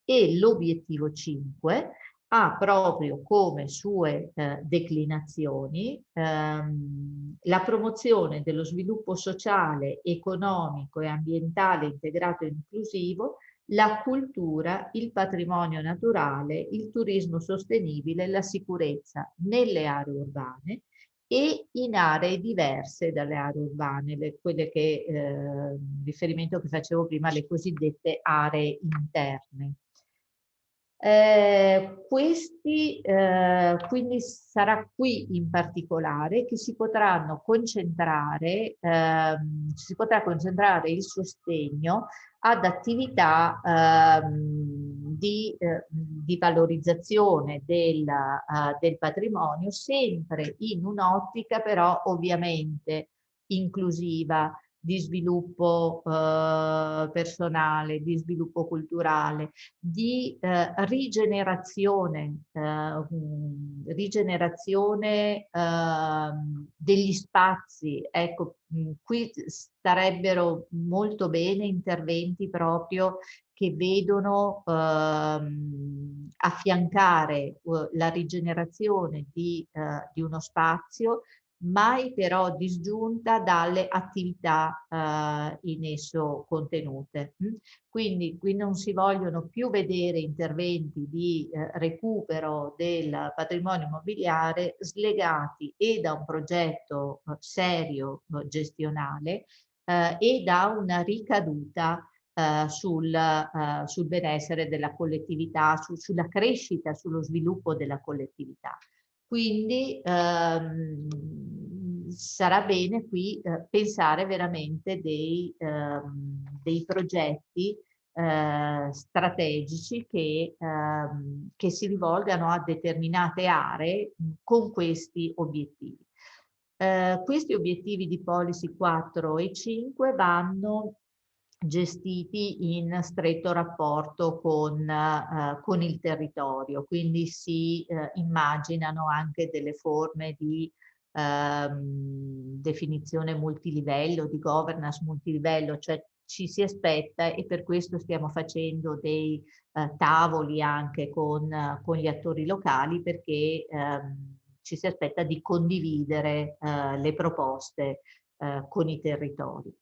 E l'obiettivo 5 ha proprio come sue declinazioni la promozione dello sviluppo sociale, economico e ambientale integrato e inclusivo, la cultura, il patrimonio naturale, il turismo sostenibile, la sicurezza nelle aree urbane e in aree diverse dalle aree urbane, quelle che, riferimento che facevo prima, le cosiddette aree interne. Quindi sarà qui in particolare che si potranno concentrare, si potrà concentrare il sostegno ad attività di valorizzazione del patrimonio, sempre in un'ottica però ovviamente inclusiva, di sviluppo personale, di sviluppo culturale, di rigenerazione degli spazi. Ecco, qui starebbero molto bene interventi proprio che vedono affiancare la rigenerazione di uno spazio, mai però disgiunta dalle attività in esso contenute. Quindi qui non si vogliono più vedere interventi di recupero del patrimonio immobiliare slegati e da un progetto serio gestionale e da una ricaduta sul benessere della collettività, sulla crescita, sullo sviluppo della collettività. Quindi sarà bene qui pensare veramente dei progetti strategici che si rivolgano a determinate aree con questi obiettivi. Questi obiettivi di policy 4 e 5 vanno gestiti in stretto rapporto con il territorio, quindi si immaginano anche delle forme di definizione multilivello, di governance multilivello, cioè ci si aspetta, e per questo stiamo facendo dei tavoli anche con gli attori locali, perché ci si aspetta di condividere le proposte con i territori.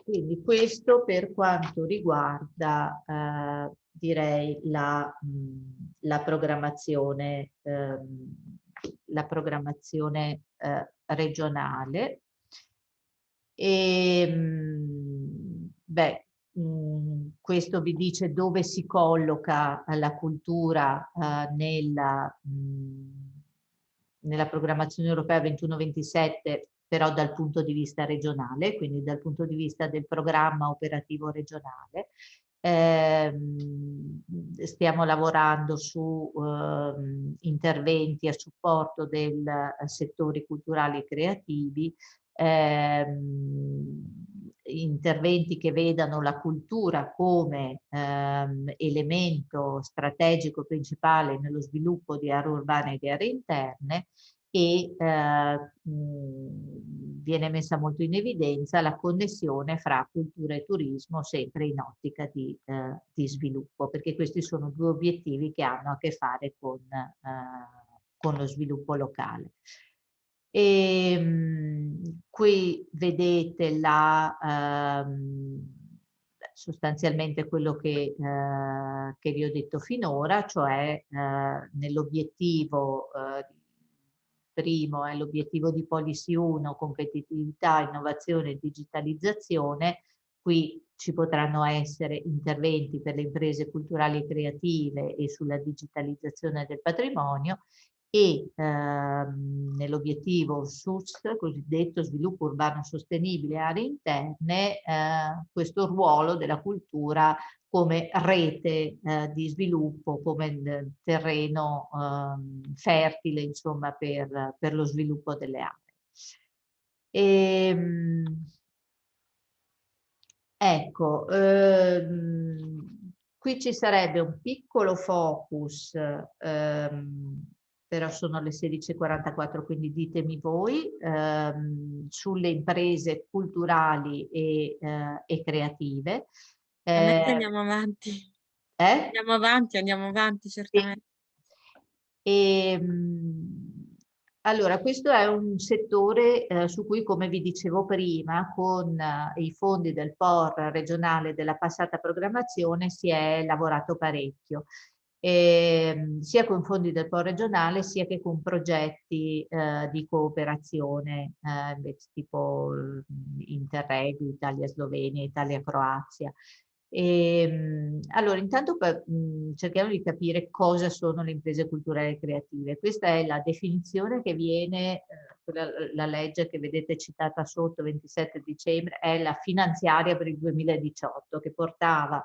Quindi questo per quanto riguarda direi la programmazione regionale. Questo vi dice dove si colloca la cultura nella programmazione europea 21-27, però dal punto di vista regionale, quindi dal punto di vista del programma operativo regionale. Stiamo lavorando su interventi a supporto dei settori culturali e creativi, interventi che vedano la cultura come elemento strategico principale nello sviluppo di aree urbane e di aree interne, e viene messa molto in evidenza la connessione fra cultura e turismo, sempre in ottica di sviluppo, perché questi sono due obiettivi che hanno a che fare con lo sviluppo locale. Qui vedete sostanzialmente quello che vi ho detto finora, cioè nell'obiettivo primo è l'obiettivo di Policy 1, competitività, innovazione e digitalizzazione. Qui ci potranno essere interventi per le imprese culturali e creative e sulla digitalizzazione del patrimonio, e nell'obiettivo SUS, cosiddetto sviluppo urbano sostenibile e aree interne, questo ruolo della cultura come rete di sviluppo, come terreno fertile, insomma, per lo sviluppo delle aree. Ecco, qui ci sarebbe un piccolo focus, però sono le 16:44, quindi ditemi voi, sulle imprese culturali e creative. Andiamo avanti. Andiamo avanti, certamente. Allora, questo è un settore su cui, come vi dicevo prima, con i fondi del POR regionale della passata programmazione si è lavorato parecchio, sia con fondi del POR regionale sia che con progetti di cooperazione, tipo Interreg, Italia-Slovenia, Italia-Croazia. Allora, intanto cerchiamo di capire cosa sono le imprese culturali e creative. Questa è la definizione che viene, la legge che vedete citata sotto, 27 dicembre, è la finanziaria per il 2018, che portava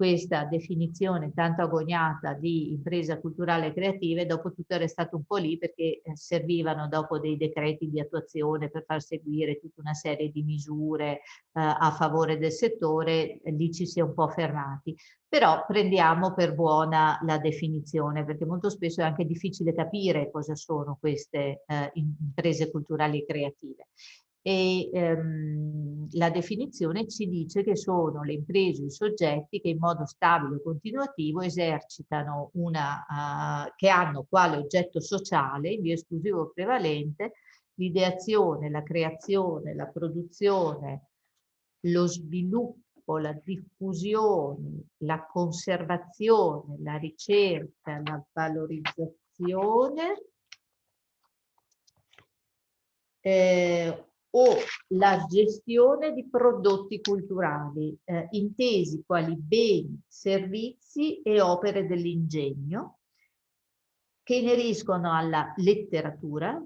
questa definizione tanto agoniata di impresa culturale e creativa, e dopo tutto è restato un po' lì perché servivano dopo dei decreti di attuazione per far seguire tutta una serie di misure a favore del settore, lì ci si è un po' fermati. Però prendiamo per buona la definizione, perché molto spesso è anche difficile capire cosa sono queste imprese culturali e creative. La definizione ci dice che sono le imprese o i soggetti che in modo stabile e continuativo esercitano che hanno quale oggetto sociale, in via esclusiva o prevalente, l'ideazione, la creazione, la produzione, lo sviluppo, la diffusione, la conservazione, la ricerca, la valorizzazione o la gestione di prodotti culturali, intesi quali beni, servizi e opere dell'ingegno, che ineriscono alla letteratura,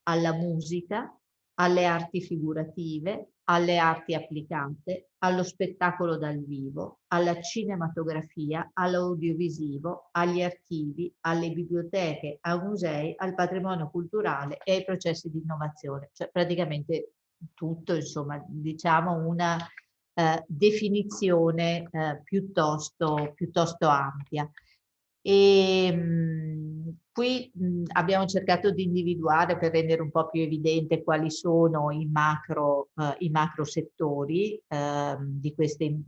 alla musica, alle arti figurative, alle arti applicate, allo spettacolo dal vivo, alla cinematografia, all'audiovisivo, agli archivi, alle biblioteche, ai musei, al patrimonio culturale e ai processi di innovazione. Cioè praticamente tutto, insomma, diciamo una definizione piuttosto ampia. Qui abbiamo cercato di individuare, per rendere un po' più evidente quali sono i macro settori di queste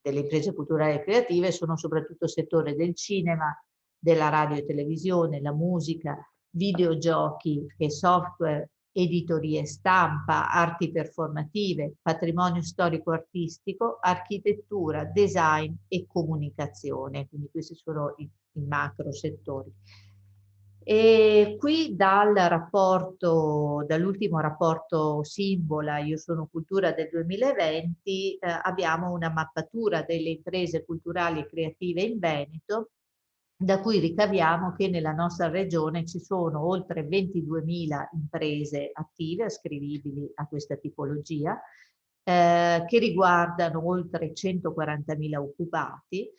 delle imprese culturali e creative. Sono soprattutto il settore del cinema, della radio e televisione, la musica, videogiochi e software, editoria e stampa, arti performative, patrimonio storico-artistico, architettura, design e comunicazione. Quindi questi sono i macro settori. E qui dall'ultimo rapporto Simbola, Io sono cultura del 2020, abbiamo una mappatura delle imprese culturali e creative in Veneto, da cui ricaviamo che nella nostra regione ci sono oltre 22.000 imprese attive ascrivibili a questa tipologia, che riguardano oltre 140.000 occupati,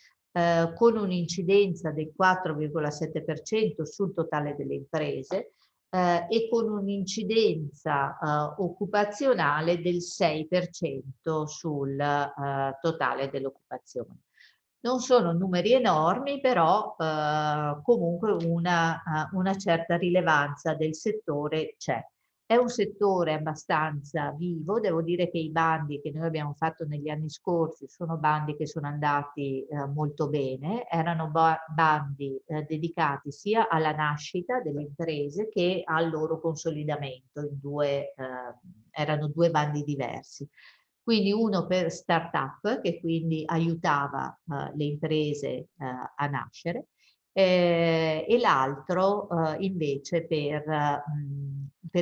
con un'incidenza del 4,7% sul totale delle imprese e con un'incidenza occupazionale del 6% sul totale dell'occupazione. Non sono numeri enormi, però comunque una certa rilevanza del settore c'è. È un settore abbastanza vivo, devo dire che i bandi che noi abbiamo fatto negli anni scorsi sono bandi che sono andati molto bene, erano bandi dedicati sia alla nascita delle imprese che al loro consolidamento, erano due bandi diversi. Quindi uno per start-up, che quindi aiutava le imprese a nascere, e l'altro invece per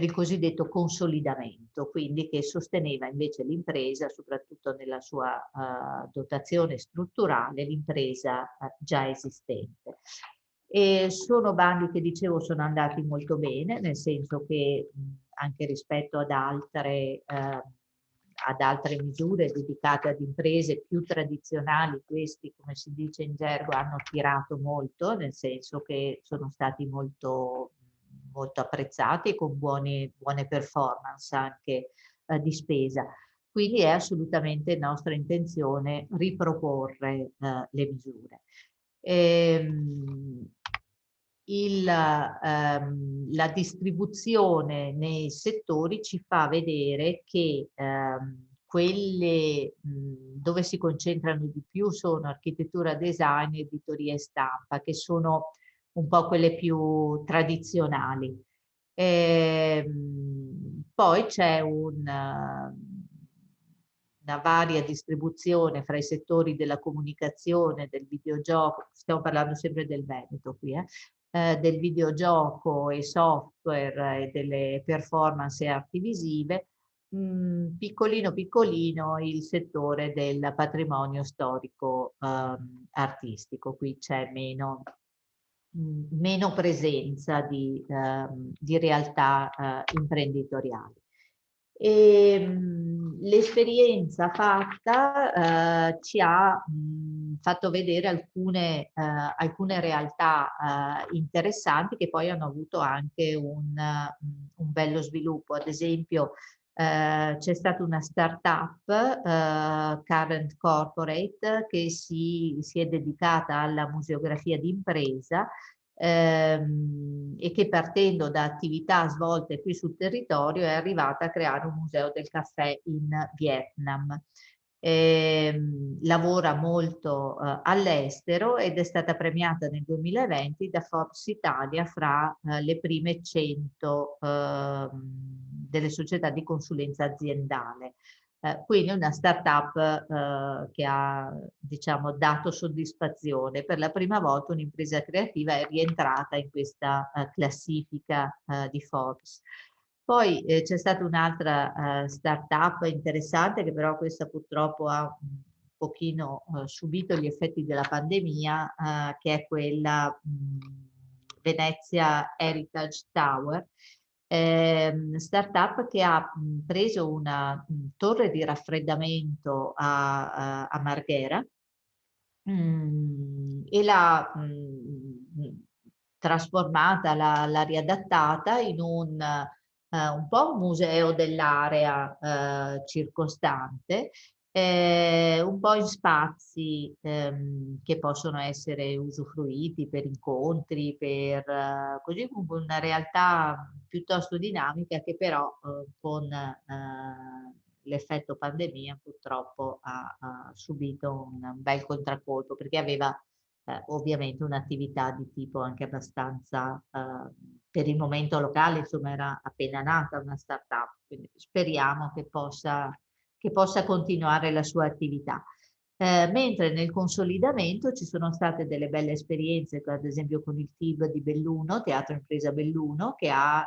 il cosiddetto consolidamento, quindi che sosteneva invece l'impresa, soprattutto nella sua dotazione strutturale, l'impresa già esistente. E sono bandi che dicevo sono andati molto bene, nel senso che anche rispetto ad altre misure dedicate ad imprese più tradizionali, questi, come si dice in gergo, hanno tirato molto, nel senso che sono stati molto apprezzati e con buone performance anche di spesa. Quindi è assolutamente nostra intenzione riproporre le misure. La distribuzione nei settori ci fa vedere che quelle dove si concentrano di più sono architettura, design, editoria e stampa, che sono un po' quelle più tradizionali. Poi c'è una varia distribuzione fra i settori della comunicazione, del videogioco, stiamo parlando sempre del Veneto qui, del videogioco e software e delle performance e arti visive, piccolino piccolino il settore del patrimonio storico artistico. Qui c'è meno presenza di realtà imprenditoriali. L'esperienza fatta ci ha fatto vedere alcune realtà interessanti che poi hanno avuto anche un bello sviluppo. Ad esempio, c'è stata una startup, Current Corporate, che si è dedicata alla museografia d'impresa e che, partendo da attività svolte qui sul territorio, è arrivata a creare un museo del caffè in Vietnam. Lavora molto all'estero ed è stata premiata nel 2020 da Forbes Italia fra le prime 100 delle società di consulenza aziendale. Quindi una startup che ha, diciamo, dato soddisfazione. Per la prima volta un'impresa creativa è rientrata in questa classifica di Forbes. Poi c'è stata un'altra startup interessante, che però questa purtroppo ha un pochino subito gli effetti della pandemia, che è quella Venezia Heritage Tower, startup che ha preso una torre di raffreddamento a Marghera e l'ha trasformata, l'ha riadattata in un po' un museo dell'area circostante, un po' in spazi che possono essere usufruiti per incontri, per così, comunque una realtà piuttosto dinamica che però con l'effetto pandemia purtroppo ha subito un bel contraccolpo, perché aveva ovviamente un'attività di tipo anche abbastanza, per il momento locale, insomma era appena nata una startup, quindi speriamo che possa continuare la sua attività. Mentre nel consolidamento ci sono state delle belle esperienze, ad esempio con il TIB di Belluno, Teatro Impresa Belluno, che ha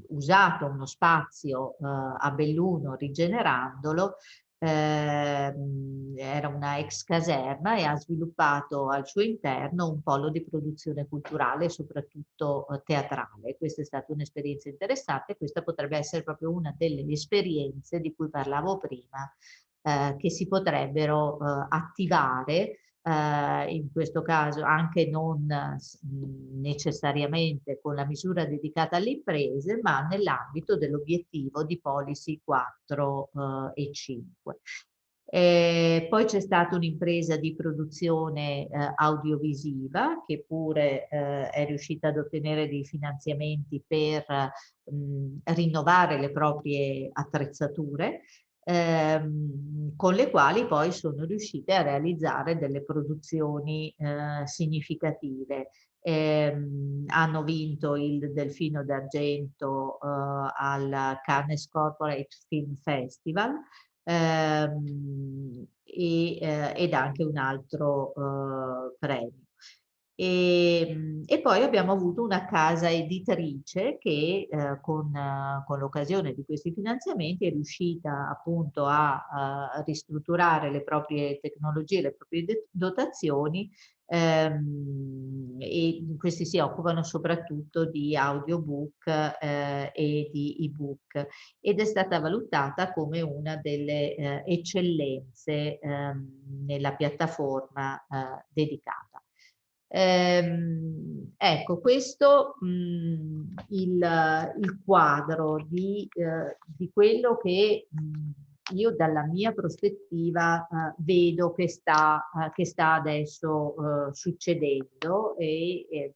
usato uno spazio a Belluno rigenerandolo. Era una ex caserma e ha sviluppato al suo interno un polo di produzione culturale, soprattutto teatrale. Questa è stata un'esperienza interessante. Questa potrebbe essere proprio una delle esperienze di cui parlavo prima, che si potrebbero attivare, in questo caso anche non necessariamente con la misura dedicata alle imprese, ma nell'ambito dell'obiettivo di policy 4 e 5. Poi c'è stata un'impresa di produzione audiovisiva che pure è riuscita ad ottenere dei finanziamenti per rinnovare le proprie attrezzature, con le quali poi sono riuscite a realizzare delle produzioni significative. Hanno vinto il Delfino d'Argento al Cannes Corporate Film Festival, ed anche un altro premio. E poi abbiamo avuto una casa editrice che con l'occasione di questi finanziamenti è riuscita appunto a ristrutturare le proprie tecnologie, le proprie dotazioni, e questi si occupano soprattutto di audiobook e di ebook, ed è stata valutata come una delle eccellenze nella piattaforma dedicata. Ecco, questo il quadro di quello che io dalla mia prospettiva vedo che sta adesso succedendo, e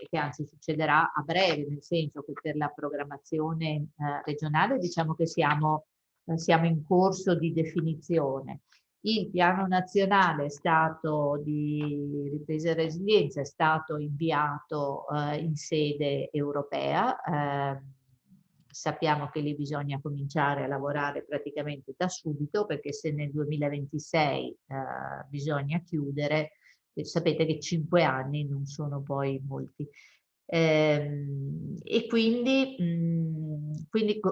che anzi succederà a breve, nel senso che per la programmazione regionale diciamo che siamo in corso di definizione. Il piano nazionale di ripresa e resilienza è stato inviato in sede europea. Sappiamo che lì bisogna cominciare a lavorare praticamente da subito, perché se nel 2026 bisogna chiudere, sapete che 5 anni non sono poi molti. E quindi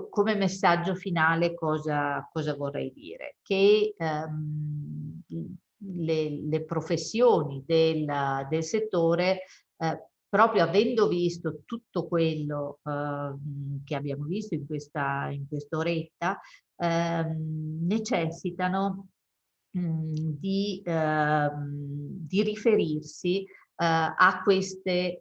come messaggio finale cosa vorrei dire? Che le professioni del settore, proprio avendo visto tutto quello che abbiamo visto in quest'oretta, necessitano di riferirsi a queste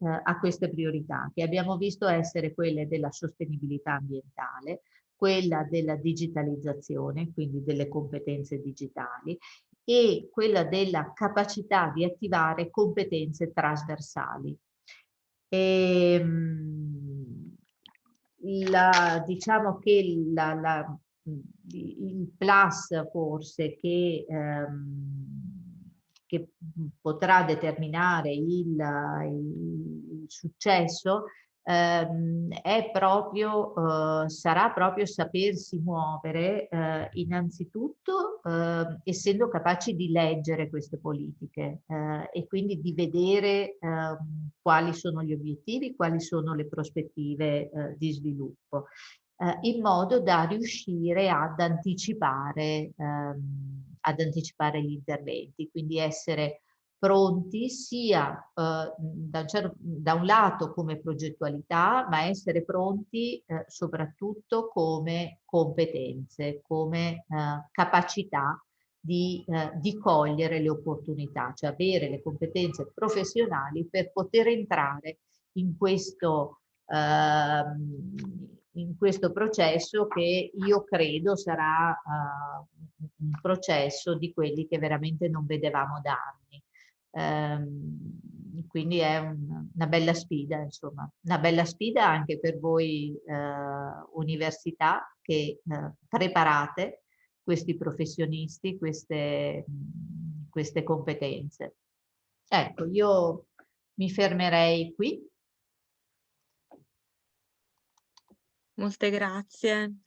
priorità, che abbiamo visto essere quelle della sostenibilità ambientale, quella della digitalizzazione, quindi delle competenze digitali, e quella della capacità di attivare competenze trasversali. Diciamo che il plus forse che potrà determinare il successo è proprio, sarà proprio sapersi muovere innanzitutto essendo capaci di leggere queste politiche e quindi di vedere quali sono gli obiettivi, quali sono le prospettive di sviluppo, in modo da riuscire ad anticipare gli interventi, quindi essere pronti sia da un lato come progettualità, ma essere pronti soprattutto come competenze, come capacità di cogliere le opportunità, cioè avere le competenze professionali per poter entrare in questo processo, che io credo sarà un processo di quelli che veramente non vedevamo da anni. Quindi è una bella sfida, insomma, una bella sfida anche per voi università che preparate questi professionisti, queste competenze. Ecco, io mi fermerei qui. Molte grazie.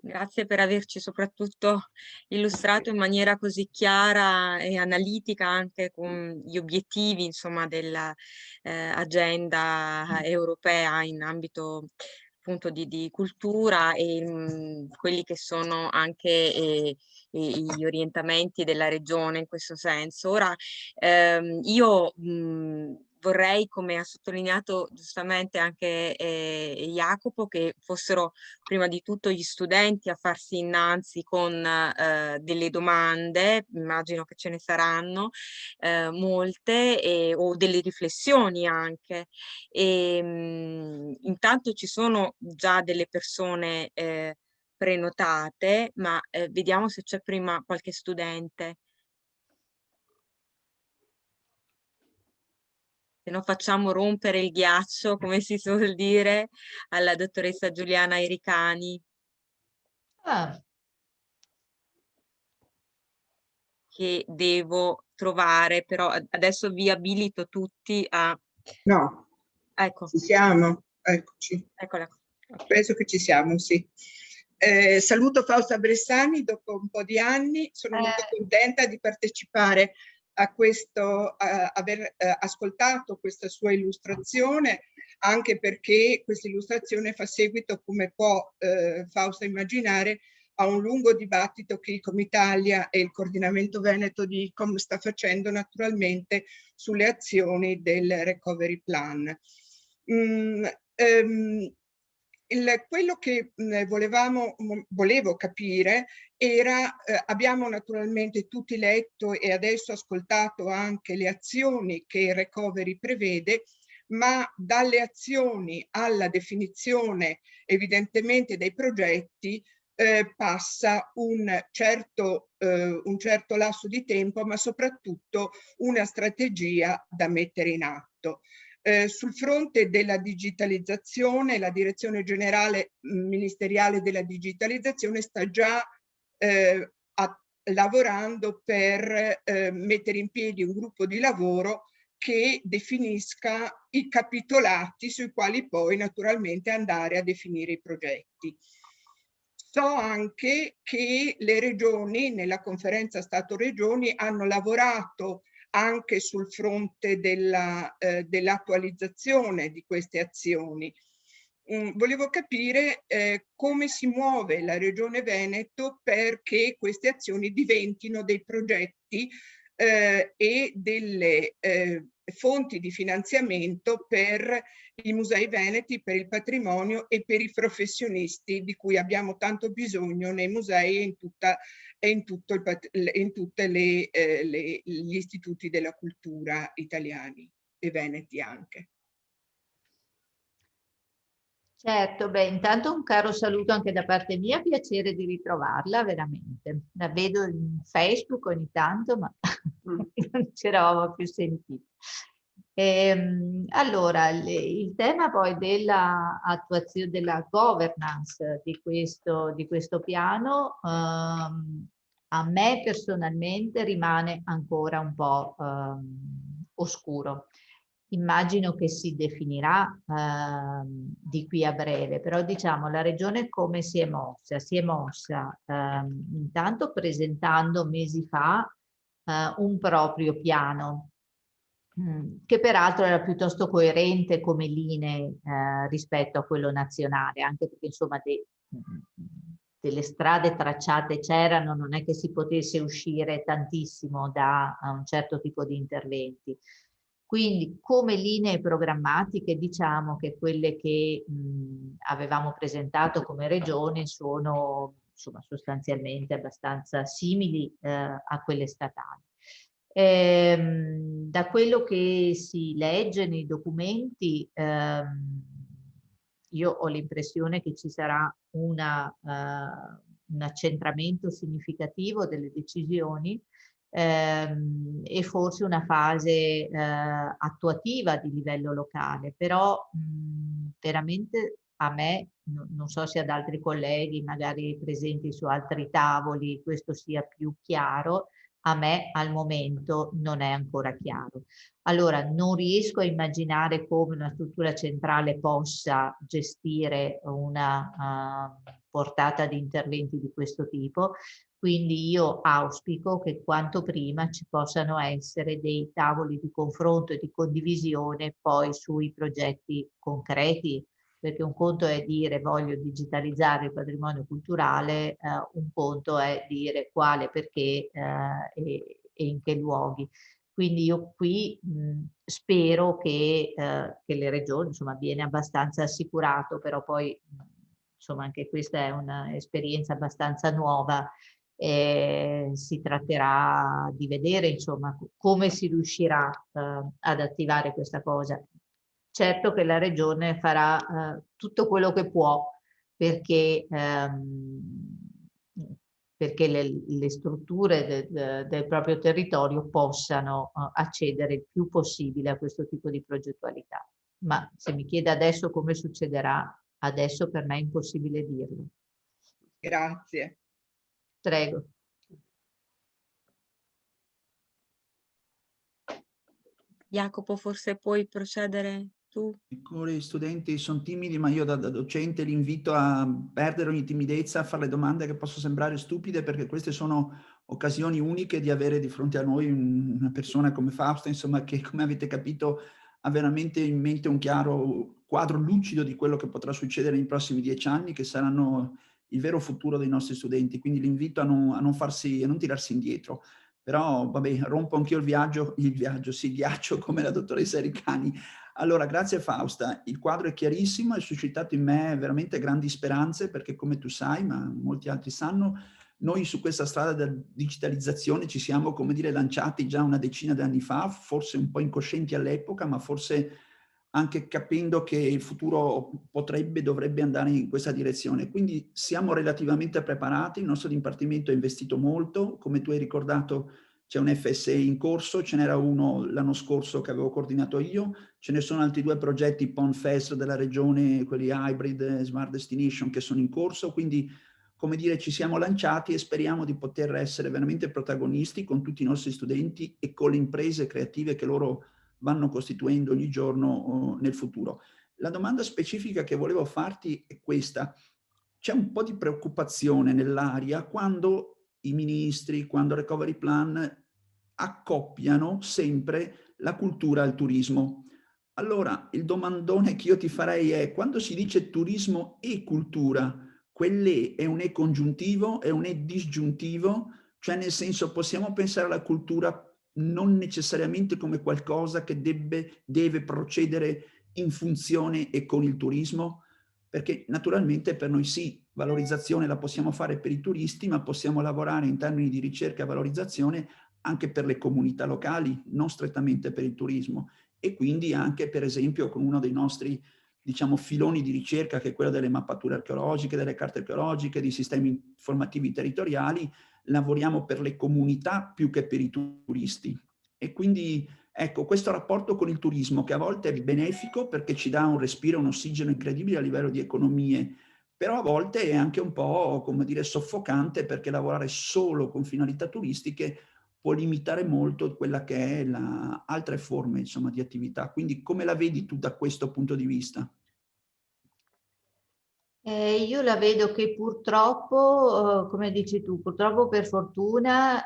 Grazie per averci soprattutto illustrato in maniera così chiara e analitica anche con gli obiettivi, insomma, dell'agenda europea in ambito appunto di cultura e quelli che sono anche gli orientamenti della regione in questo senso. Ora io vorrei, come ha sottolineato giustamente anche Jacopo, che fossero prima di tutto gli studenti a farsi innanzi con delle domande, immagino che ce ne saranno molte, o delle riflessioni anche. Intanto ci sono già delle persone prenotate, ma vediamo se c'è prima qualche studente. Se no facciamo rompere il ghiaccio, come si suol dire, alla dottoressa Giuliana Ericani. Che devo trovare, però adesso vi abilito tutti a... No, ecco. Ci siamo, eccoci. Eccola. Penso che ci siamo, sì. Saluto Fausta Bressani dopo un po' di anni, sono molto contenta di partecipare a questo, aver ascoltato questa sua illustrazione, anche perché questa illustrazione fa seguito, come può Fausta immaginare, a un lungo dibattito che il Comitalia e il Coordinamento Veneto di ICOM sta facendo naturalmente sulle azioni del Recovery Plan. Quello che volevo capire era, abbiamo naturalmente tutti letto e adesso ascoltato anche le azioni che il recovery prevede, ma dalle azioni alla definizione evidentemente dei progetti passa un certo lasso di tempo, ma soprattutto una strategia da mettere in atto. Sul fronte della digitalizzazione, la Direzione Generale Ministeriale della Digitalizzazione sta già lavorando per mettere in piedi un gruppo di lavoro che definisca i capitolati sui quali poi naturalmente andare a definire i progetti. So anche che le regioni, nella conferenza Stato-Regioni, hanno lavorato anche sul fronte dell'attualizzazione di queste azioni. Volevo capire come si muove la Regione Veneto perché queste azioni diventino dei progetti e delle fonti di finanziamento per i musei veneti, per il patrimonio e per i professionisti di cui abbiamo tanto bisogno nei musei e in tutti gli istituti della cultura italiani e veneti anche. Certo, beh, intanto un caro saluto anche da parte mia, piacere di ritrovarla veramente. La vedo in Facebook ogni tanto, ma non ci eravamo più sentiti. Allora, il tema poi della attuazione, della governance di questo piano, a me personalmente rimane ancora un po' oscuro. Immagino che si definirà di qui a breve, però diciamo la Regione come si è mossa? Si è mossa intanto presentando mesi fa un proprio piano, che peraltro era piuttosto coerente come linee rispetto a quello nazionale, anche perché insomma delle strade tracciate c'erano, non è che si potesse uscire tantissimo da un certo tipo di interventi. Quindi come linee programmatiche diciamo che quelle che avevamo presentato come regione sono insomma, sostanzialmente abbastanza simili a quelle statali. Da quello che si legge nei documenti, io ho l'impressione che ci sarà un accentramento significativo delle decisioni e forse una fase attuativa di livello locale, però veramente a me, non so se ad altri colleghi magari presenti su altri tavoli questo sia più chiaro, a me al momento non è ancora chiaro. Allora, non riesco a immaginare come una struttura centrale possa gestire una portata di interventi di questo tipo, quindi io auspico che quanto prima ci possano essere dei tavoli di confronto e di condivisione poi sui progetti concreti, perché un conto è dire voglio digitalizzare il patrimonio culturale, un conto è dire quale, perché e in che luoghi. Quindi io qui spero che le regioni, insomma, viene abbastanza assicurato, però poi insomma anche questa è un'esperienza abbastanza nuova. Si tratterà di vedere insomma come si riuscirà ad attivare questa cosa. Certo che la regione farà tutto quello che può perché le strutture del proprio territorio possano accedere il più possibile a questo tipo di progettualità. Ma se mi chiede adesso come succederà, adesso per me è impossibile dirlo. Grazie. Prego. Jacopo, forse puoi procedere tu? I piccoli studenti sono timidi, ma io da docente li invito a perdere ogni timidezza, a fare le domande che possono sembrare stupide, perché queste sono occasioni uniche di avere di fronte a noi una persona come Fausta, insomma, che come avete capito ha veramente in mente un chiaro quadro lucido di quello che potrà succedere nei prossimi 10 anni, che saranno il vero futuro dei nostri studenti. Quindi li invito a non tirarsi indietro. Però, vabbè, rompo anch'io il ghiaccio come la dottoressa Ericani. Allora, grazie Fausta. Il quadro è chiarissimo, ha suscitato in me veramente grandi speranze, perché come tu sai, ma molti altri sanno, noi su questa strada della digitalizzazione ci siamo, come dire, lanciati già una decina di anni fa, forse un po' incoscienti all'epoca, ma forse anche capendo che il futuro dovrebbe andare in questa direzione. Quindi siamo relativamente preparati, il nostro dipartimento ha investito molto, come tu hai ricordato c'è un FSE in corso, ce n'era uno l'anno scorso che avevo coordinato io, ce ne sono altri 2 progetti PONFEST della regione, quelli Hybrid Smart Destination, che sono in corso, quindi come dire ci siamo lanciati e speriamo di poter essere veramente protagonisti con tutti i nostri studenti e con le imprese creative che loro vanno costituendo ogni giorno nel futuro. La domanda specifica che volevo farti è questa. C'è un po' di preoccupazione nell'aria quando i ministri, quando il recovery plan accoppiano sempre la cultura al turismo. Allora, il domandone che io ti farei è: quando si dice turismo e cultura, quell'e è un e congiuntivo, è un e disgiuntivo? Cioè, nel senso, possiamo pensare alla cultura non necessariamente come qualcosa che deve procedere in funzione e con il turismo? Perché naturalmente per noi sì, valorizzazione la possiamo fare per i turisti, ma possiamo lavorare in termini di ricerca e valorizzazione anche per le comunità locali, non strettamente per il turismo. E quindi anche, per esempio, con uno dei nostri, diciamo, filoni di ricerca, che è quello delle mappature archeologiche, delle carte archeologiche, dei sistemi informativi territoriali, lavoriamo per le comunità più che per i turisti. E quindi ecco, questo rapporto con il turismo, che a volte è benefico perché ci dà un respiro, un ossigeno incredibile a livello di economie, però a volte è anche un po', come dire, soffocante, perché lavorare solo con finalità turistiche può limitare molto quella che è altre forme, insomma, di attività. Quindi come la vedi tu da questo punto di vista? Io la vedo che purtroppo, come dici tu, purtroppo per fortuna,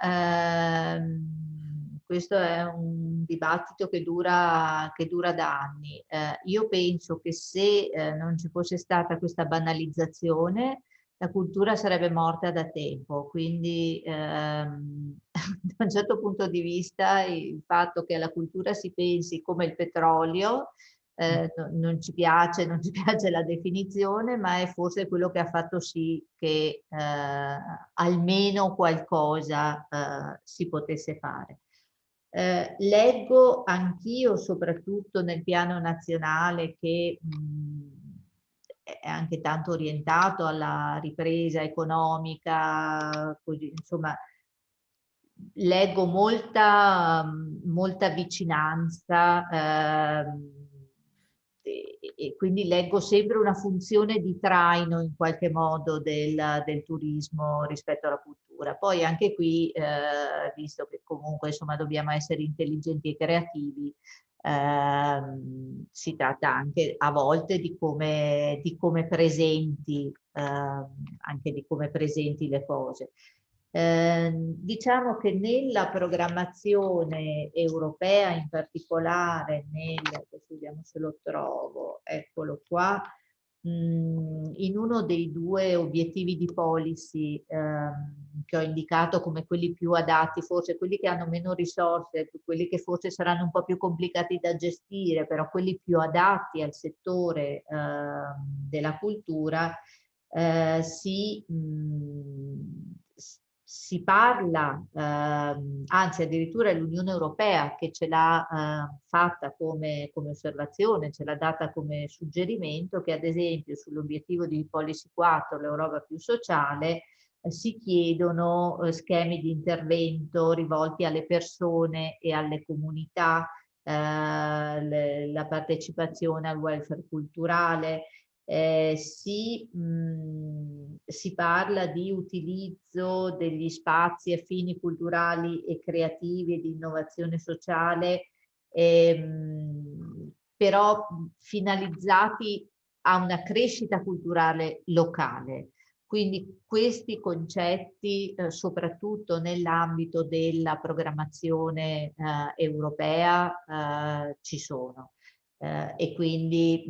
questo è un dibattito che dura da anni. Io penso che se non ci fosse stata questa banalizzazione, la cultura sarebbe morta da tempo. Quindi, da un certo punto di vista, il fatto che alla cultura si pensi come il petrolio, non ci piace la definizione, ma è forse quello che ha fatto sì che almeno qualcosa si potesse fare. Leggo anch'io, soprattutto nel piano nazionale, che è anche tanto orientato alla ripresa economica, così, insomma, leggo molta vicinanza, e quindi leggo sempre una funzione di traino in qualche modo del turismo rispetto alla cultura. Poi anche qui, visto che comunque insomma dobbiamo essere intelligenti e creativi, si tratta anche a volte di come presenti, anche di come presenti le cose. Diciamo che nella programmazione europea, in particolare adesso vediamo se lo trovo, eccolo qua, in uno dei 2 obiettivi di policy che ho indicato come quelli più adatti, forse quelli che hanno meno risorse, quelli che forse saranno un po' più complicati da gestire, però quelli più adatti al settore della cultura, si parla, anzi addirittura è l'Unione Europea che ce l'ha fatta come osservazione, ce l'ha data come suggerimento, che ad esempio sull'obiettivo di Policy 4, l'Europa più sociale, si chiedono schemi di intervento rivolti alle persone e alle comunità, la partecipazione al welfare culturale. Si parla di utilizzo degli spazi affini culturali e creativi e di innovazione sociale, però finalizzati a una crescita culturale locale. Quindi questi concetti, soprattutto nell'ambito della programmazione europea, ci sono. E quindi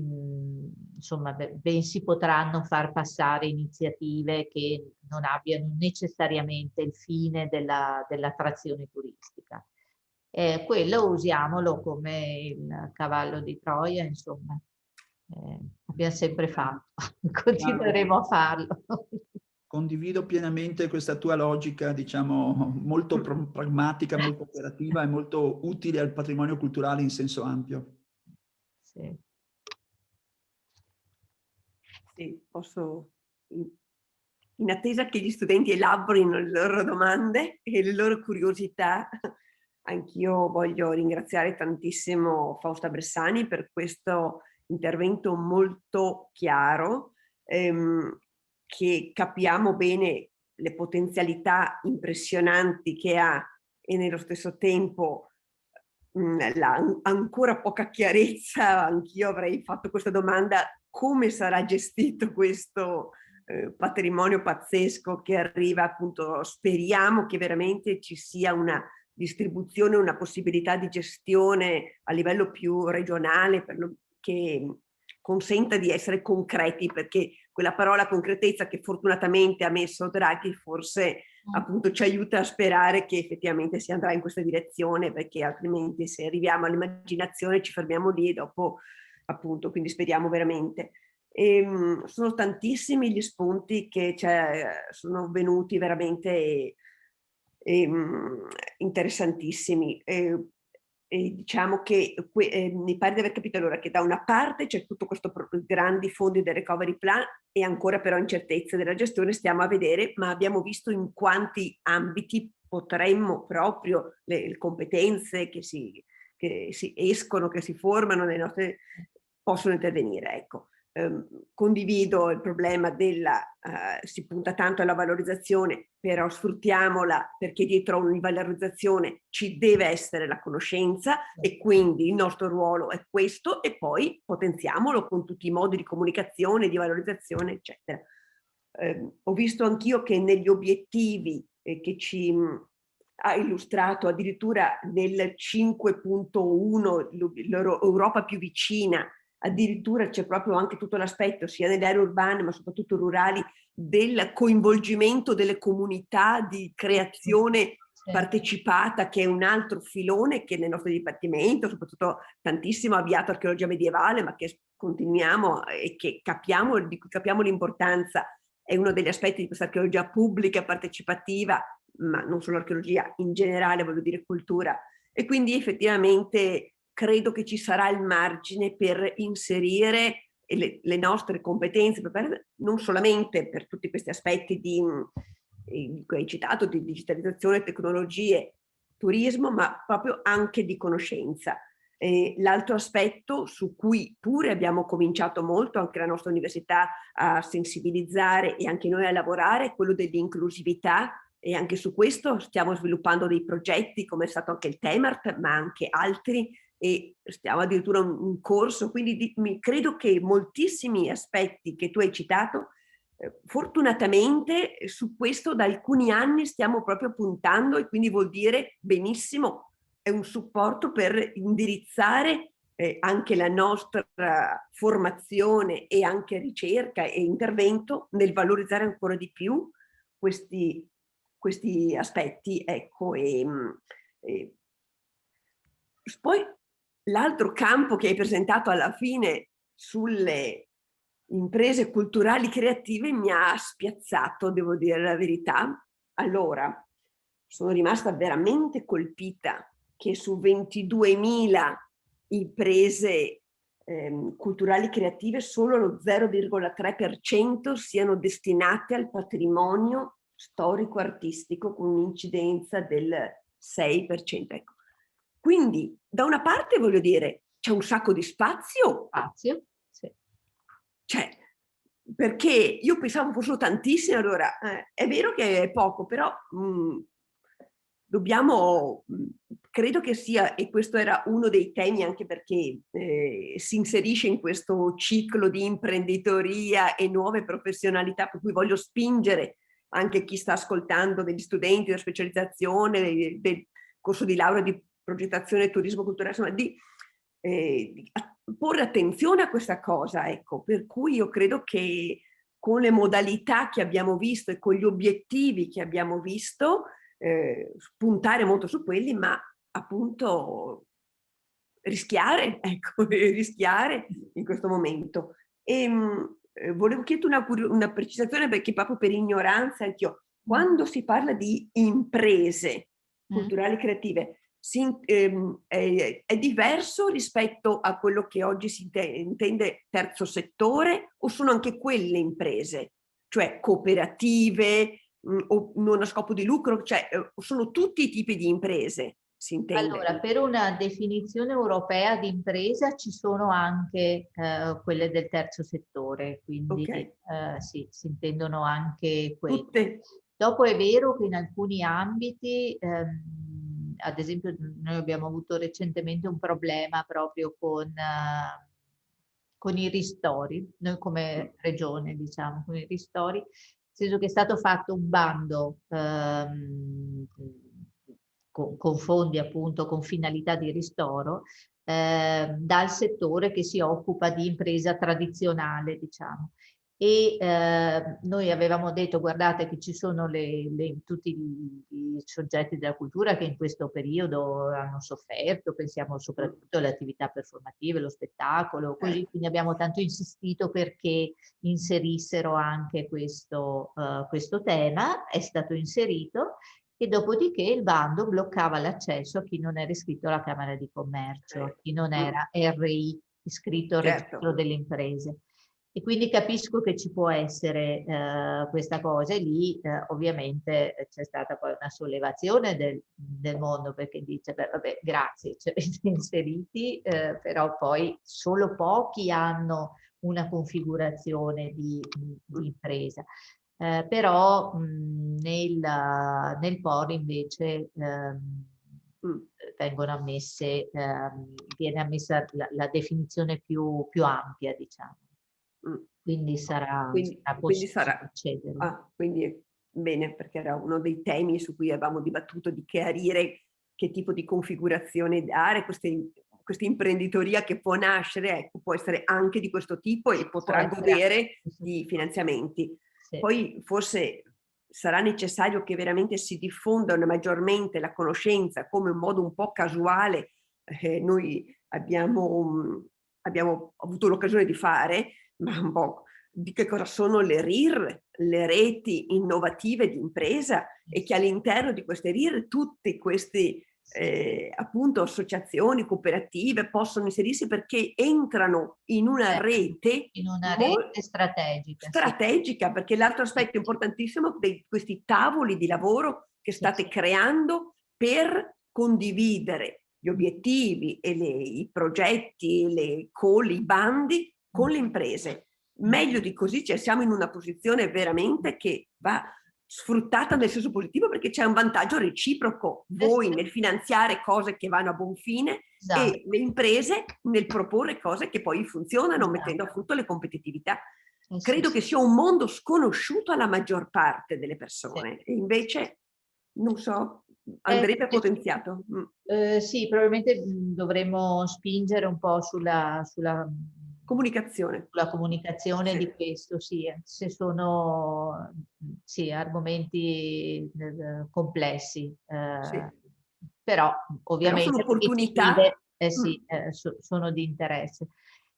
insomma ben si potranno far passare iniziative che non abbiano necessariamente il fine dell'attrazione turistica. Quello usiamolo come il cavallo di Troia, insomma. Abbiamo sempre fatto, continueremo a farlo. Condivido pienamente questa tua logica, diciamo, molto pragmatica, molto operativa e molto utile al patrimonio culturale in senso ampio. Sì, posso in attesa che gli studenti elaborino le loro domande e le loro curiosità, anch'io voglio ringraziare tantissimo Fausta Bressani per questo intervento molto chiaro, che capiamo bene le potenzialità impressionanti che ha e nello stesso tempo la ancora poca chiarezza. Anch'io avrei fatto questa domanda: come sarà gestito questo patrimonio pazzesco che arriva? Appunto, speriamo che veramente ci sia una distribuzione, una possibilità di gestione a livello più regionale che consenta di essere concreti, perché quella parola concretezza che fortunatamente ha messo Draghi forse appunto ci aiuta a sperare che effettivamente si andrà in questa direzione, perché altrimenti se arriviamo all'immaginazione ci fermiamo lì e dopo appunto, quindi speriamo veramente. Sono tantissimi gli spunti che sono venuti veramente interessantissimi. Diciamo che mi pare di aver capito allora che da una parte c'è tutto questo grandi fondi del recovery plan e ancora però incertezze della gestione, stiamo a vedere, ma abbiamo visto in quanti ambiti potremmo proprio le competenze che si escono, che si formano nelle nostre, possono intervenire, ecco. Condivido il problema si punta tanto alla valorizzazione, però sfruttiamola, perché dietro a ogni valorizzazione ci deve essere la conoscenza e quindi il nostro ruolo è questo, e poi potenziamolo con tutti i modi di comunicazione, di valorizzazione, eccetera. Ho visto anch'io che negli obiettivi che ci ha illustrato addirittura nel 5.1, l'Europa più vicina, addirittura c'è proprio anche tutto l'aspetto, sia nelle aree urbane ma soprattutto rurali, del coinvolgimento delle comunità, di creazione partecipata, che è un altro filone che nel nostro dipartimento, soprattutto tantissimo avviato archeologia medievale, ma che continuiamo e che di cui capiamo l'importanza, è uno degli aspetti di questa archeologia pubblica, partecipativa, ma non solo archeologia, in generale, voglio dire cultura. E quindi effettivamente credo che ci sarà il margine per inserire le nostre competenze, non solamente per tutti questi aspetti di cui hai citato, di digitalizzazione, tecnologie, turismo, ma proprio anche di conoscenza. L'altro aspetto su cui pure abbiamo cominciato molto, anche la nostra università, a sensibilizzare e anche noi a lavorare, è quello dell'inclusività, e anche su questo stiamo sviluppando dei progetti, come è stato anche il TEMART, ma anche altri, e stiamo addirittura un corso, quindi credo che moltissimi aspetti che tu hai citato, fortunatamente su questo da alcuni anni stiamo proprio puntando, e quindi vuol dire benissimo, è un supporto per indirizzare anche la nostra formazione e anche ricerca e intervento nel valorizzare ancora di più questi aspetti, ecco. Poi l'altro campo che hai presentato alla fine sulle imprese culturali creative mi ha spiazzato, devo dire la verità. Allora, sono rimasta veramente colpita che su 22.000 imprese culturali creative solo lo 0,3% siano destinate al patrimonio storico-artistico, con un'incidenza del 6%. Ecco. Quindi, da una parte, voglio dire, c'è un sacco di spazio. Spazio, sì. Cioè, perché io pensavo fossero tantissime, allora è vero che è poco, però credo che sia, e questo era uno dei temi, anche perché si inserisce in questo ciclo di imprenditoria e nuove professionalità, per cui voglio spingere anche chi sta ascoltando, degli studenti della specializzazione, del corso di laurea di progettazione e turismo culturale, insomma, di porre attenzione a questa cosa, ecco, per cui io credo che con le modalità che abbiamo visto e con gli obiettivi che abbiamo visto, puntare molto su quelli, ma appunto rischiare, ecco, rischiare in questo momento. Volevo chiederti una precisazione, perché proprio per ignoranza anch'io, quando si parla di imprese culturali creative, è diverso rispetto a quello che oggi si intende terzo settore, o sono anche quelle imprese? cioè cooperative o non a scopo di lucro, cioè sono tutti i tipi di imprese, si intende. Allora, per una definizione europea di impresa ci sono anche quelle del terzo settore, quindi sì, si intendono anche quelle. Tutte. Dopo è vero che in alcuni ambiti, ad esempio noi abbiamo avuto recentemente un problema proprio con i ristori, noi come regione diciamo, con i ristori, nel senso che è stato fatto un bando con fondi appunto con finalità di ristoro dal settore che si occupa di impresa tradizionale, diciamo. E noi avevamo detto, guardate che ci sono tutti i soggetti della cultura che in questo periodo hanno sofferto, pensiamo soprattutto alle attività performative, lo spettacolo, così, quindi abbiamo tanto insistito perché inserissero anche questo tema, è stato inserito, e dopodiché il bando bloccava l'accesso a chi non era iscritto alla Camera di Commercio, a chi non era RI, iscritto al registro delle imprese. E quindi capisco che ci può essere questa cosa, e lì ovviamente c'è stata poi una sollevazione del mondo, perché dice, beh, vabbè, grazie, ci avete inseriti, però poi solo pochi hanno una configurazione di impresa. Però nel POR invece vengono ammesse, viene ammessa la definizione più ampia, diciamo. Quindi sarà possibile accedere. Quindi bene, perché era uno dei temi su cui avevamo dibattuto, di chiarire che tipo di configurazione dare, questa imprenditoria che può nascere, ecco, può essere anche di questo tipo e potrà godere di finanziamenti. Sì. Poi forse sarà necessario che veramente si diffondano maggiormente la conoscenza come un modo un po' casuale. Noi abbiamo avuto l'occasione di fare, ma un po' di che cosa sono le RIR, le reti innovative di impresa, e che all'interno di queste RIR tutti questi appunto associazioni, cooperative possono inserirsi perché entrano in una rete, strategica, sì. Perché l'altro aspetto importantissimo di questi tavoli di lavoro che state creando per condividere gli obiettivi e i progetti, i bandi con le imprese. Meglio di così, cioè siamo in una posizione veramente che va sfruttata nel senso positivo, perché c'è un vantaggio reciproco, voi nel finanziare cose che vanno a buon fine, e le imprese nel proporre cose che poi funzionano, mettendo a frutto le competitività. Credo che sia un mondo sconosciuto alla maggior parte delle persone, e invece, non so, andrebbe potenziato. Sì, probabilmente dovremmo spingere un po' sulla comunicazione. La comunicazione di questo, sì. Se sono argomenti complessi, però ovviamente sono opportunità. Sono di interesse.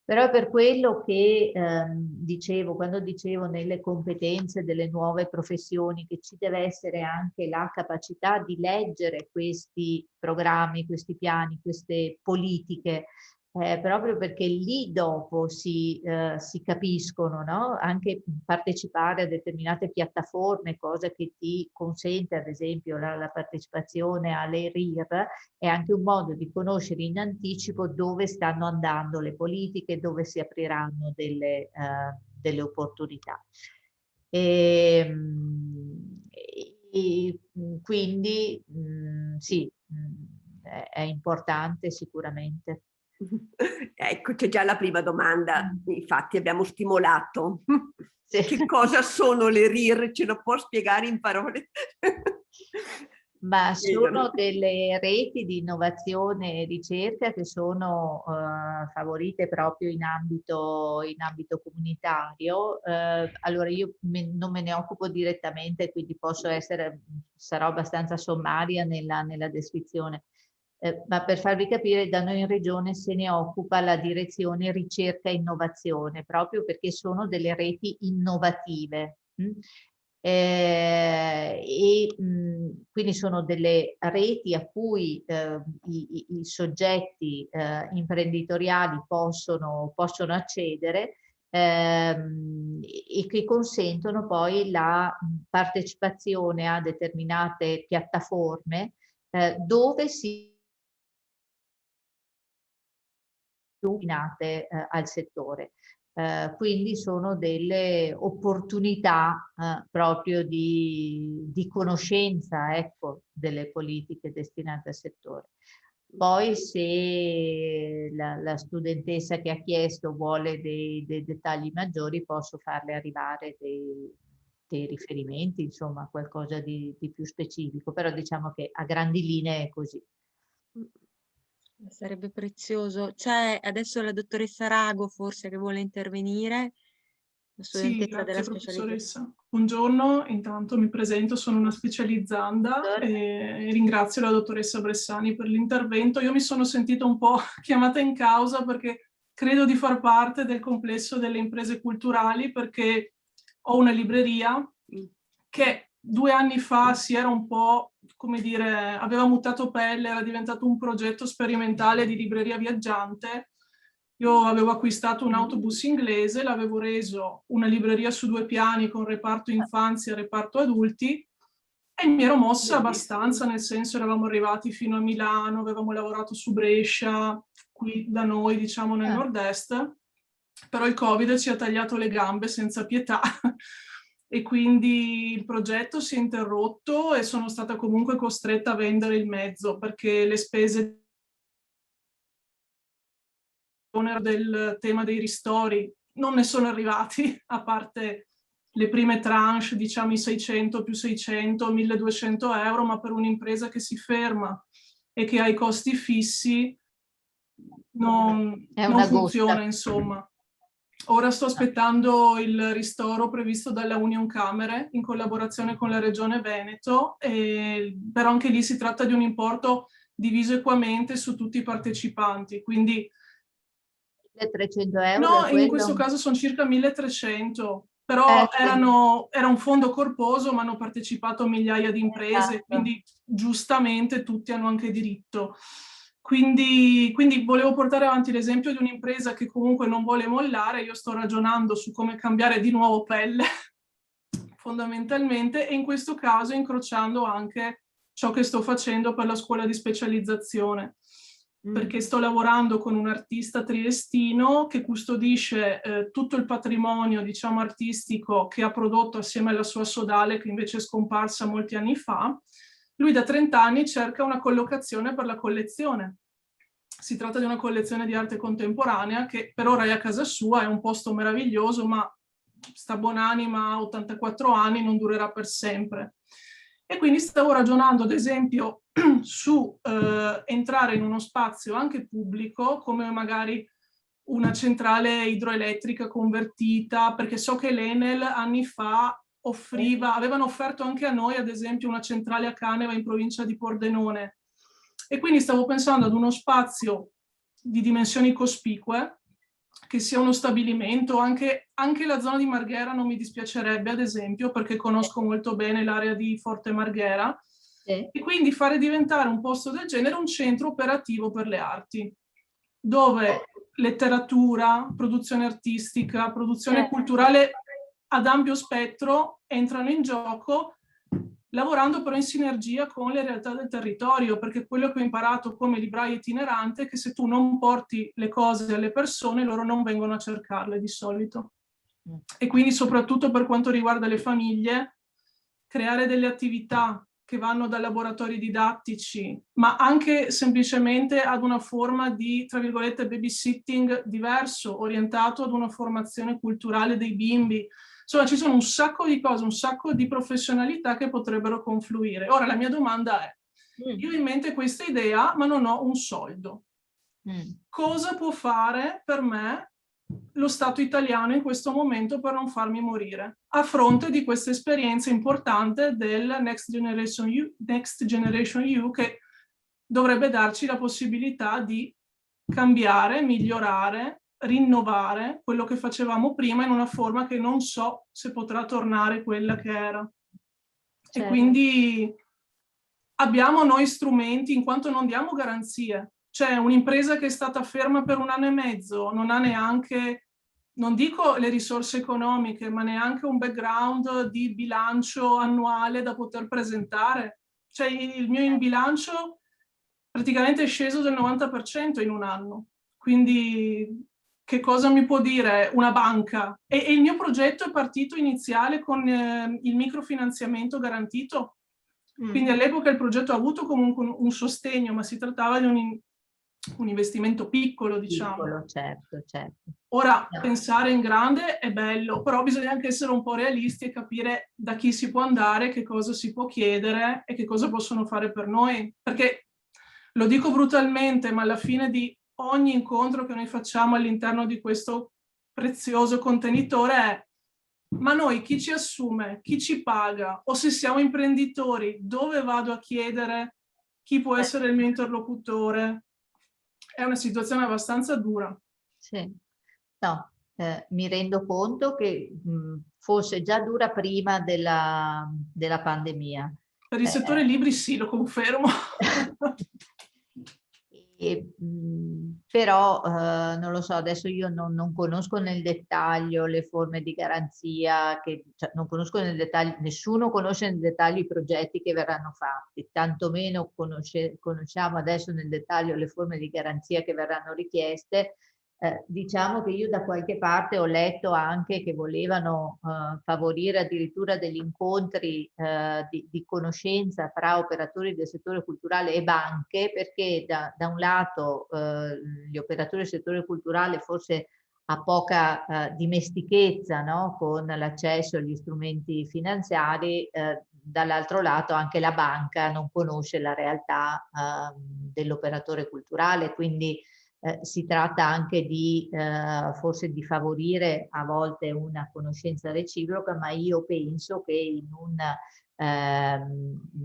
Però per quello che dicevo, quando dicevo nelle competenze delle nuove professioni, che ci deve essere anche la capacità di leggere questi programmi, questi piani, queste politiche, proprio perché lì dopo si capiscono, no? Anche partecipare a determinate piattaforme, cosa che ti consente, ad esempio la partecipazione alle RIR, è anche un modo di conoscere in anticipo dove stanno andando le politiche, dove si apriranno delle opportunità. E quindi sì, è importante sicuramente. Ecco, c'è già la prima domanda. Infatti abbiamo stimolato. Sì. Che cosa sono le RIR? Ce lo può spiegare in parole? Ma sono delle reti di innovazione e ricerca che sono favorite proprio in ambito comunitario. Allora io non me ne occupo direttamente, quindi sarò abbastanza sommaria nella descrizione. Ma per farvi capire, da noi in Regione se ne occupa la direzione ricerca e innovazione, proprio perché sono delle reti innovative. Quindi sono delle reti a cui i soggetti imprenditoriali possono accedere, e che consentono poi la partecipazione a determinate piattaforme dove si destinate al settore. Quindi sono delle opportunità proprio di conoscenza, ecco, delle politiche destinate al settore. Poi se la studentessa che ha chiesto vuole dei dettagli maggiori, posso farle arrivare dei riferimenti, insomma qualcosa di più specifico, però diciamo che a grandi linee è così. Sarebbe prezioso. C'è adesso la dottoressa Rago forse che vuole intervenire, la Sì, studentessa della grazie specializzazione. professoressa. Buongiorno, intanto mi presento, sono una specializzanda e ringrazio la dottoressa Bressani per l'intervento. Io mi sono sentita un po' chiamata in causa perché credo di far parte del complesso delle imprese culturali, perché ho una libreria che 2 anni fa si era un po', come dire, aveva mutato pelle, era diventato un progetto sperimentale di libreria viaggiante. Io avevo acquistato un autobus inglese, l'avevo reso una libreria su 2 piani con reparto infanzia e reparto adulti e mi ero mossa abbastanza, nel senso eravamo arrivati fino a Milano, avevamo lavorato su Brescia, qui da noi, diciamo nel nord-est, però il Covid ci ha tagliato le gambe senza pietà e quindi il progetto si è interrotto e sono stata comunque costretta a vendere il mezzo perché le spese del tema dei ristori non ne sono arrivati, a parte le prime tranche, diciamo i 600 più 600, 1200 euro, ma per un'impresa che si ferma e che ha i costi fissi non funziona, insomma. Ora sto aspettando il ristoro previsto dalla Union Camere in collaborazione con la Regione Veneto, però anche lì si tratta di un importo diviso equamente su tutti i partecipanti, quindi 1.300 euro? no, in questo caso sono circa 1.300, però era un fondo corposo, ma hanno partecipato migliaia di imprese, quindi giustamente tutti hanno anche diritto. Quindi volevo portare avanti l'esempio di un'impresa che comunque non vuole mollare. Io sto ragionando su come cambiare di nuovo pelle, fondamentalmente, e in questo caso incrociando anche ciò che sto facendo per la scuola di specializzazione. Perché sto lavorando con un artista triestino che custodisce tutto il patrimonio, diciamo, artistico che ha prodotto assieme alla sua sodale, che invece è scomparsa molti anni fa. Lui da 30 anni cerca una collocazione per la collezione. Si tratta di una collezione di arte contemporanea che per ora è a casa sua, è un posto meraviglioso, ma sta buonanima a 84 anni, non durerà per sempre. E quindi stavo ragionando, ad esempio, su entrare in uno spazio anche pubblico, come magari una centrale idroelettrica convertita, perché so che l'Enel anni fa avevano offerto anche a noi, ad esempio, una centrale a Caneva in provincia di Pordenone. E quindi stavo pensando ad uno spazio di dimensioni cospicue, che sia uno stabilimento, anche la zona di Marghera non mi dispiacerebbe, ad esempio, perché conosco molto bene l'area di Forte Marghera, e quindi fare diventare un posto del genere un centro operativo per le arti, dove letteratura, produzione artistica, produzione culturale ad ampio spettro entrano in gioco, lavorando però in sinergia con le realtà del territorio, perché quello che ho imparato come libraio itinerante è che se tu non porti le cose alle persone, loro non vengono a cercarle di solito. E quindi soprattutto per quanto riguarda le famiglie, creare delle attività che vanno da laboratori didattici, ma anche semplicemente ad una forma di, tra virgolette, babysitting diverso, orientato ad una formazione culturale dei bimbi. Insomma, ci sono un sacco di cose, un sacco di professionalità che potrebbero confluire. Ora, la mia domanda è, io ho in mente questa idea, ma non ho un soldo. Cosa può fare per me lo Stato italiano in questo momento per non farmi morire, a fronte di questa esperienza importante del Next Generation EU, che dovrebbe darci la possibilità di cambiare, migliorare, rinnovare quello che facevamo prima in una forma che non so se potrà tornare quella che era. E quindi abbiamo noi strumenti, in quanto non diamo garanzie. Cioè un'impresa che è stata ferma per 1 anno e mezzo non ha neanche non dico le risorse economiche, ma neanche un background di bilancio annuale da poter presentare. Cioè il mio bilancio praticamente è sceso del 90% in un anno. Quindi che cosa mi può dire una banca? E il mio progetto è partito iniziale con il microfinanziamento garantito. Quindi all'epoca il progetto ha avuto comunque un sostegno, ma si trattava di un investimento piccolo, diciamo. Piccolo, certo, certo. Ora, pensare in grande è bello, però bisogna anche essere un po' realisti e capire da chi si può andare, che cosa si può chiedere e che cosa possono fare per noi. Perché, lo dico brutalmente, ma alla fine di ogni incontro che noi facciamo all'interno di questo prezioso contenitore è: ma noi chi ci assume, chi ci paga, o se siamo imprenditori, dove vado a chiedere chi può essere il mio interlocutore? È una situazione abbastanza dura. Sì, no, mi rendo conto che fosse già dura prima della pandemia. Per il settore libri sì, lo confermo. Però non lo so, adesso io non conosco nel dettaglio le forme di garanzia, cioè, non conosco nel dettaglio, nessuno conosce nel dettaglio i progetti che verranno fatti, tantomeno conosciamo adesso nel dettaglio le forme di garanzia che verranno richieste. Diciamo che io da qualche parte ho letto anche che volevano favorire addirittura degli incontri di conoscenza tra operatori del settore culturale e banche, perché da un lato gli operatori del settore culturale forse ha poca dimestichezza, no, con l'accesso agli strumenti finanziari, dall'altro lato anche la banca non conosce la realtà dell'operatore culturale, quindi si tratta anche di forse di favorire a volte una conoscenza reciproca, ma io penso che in un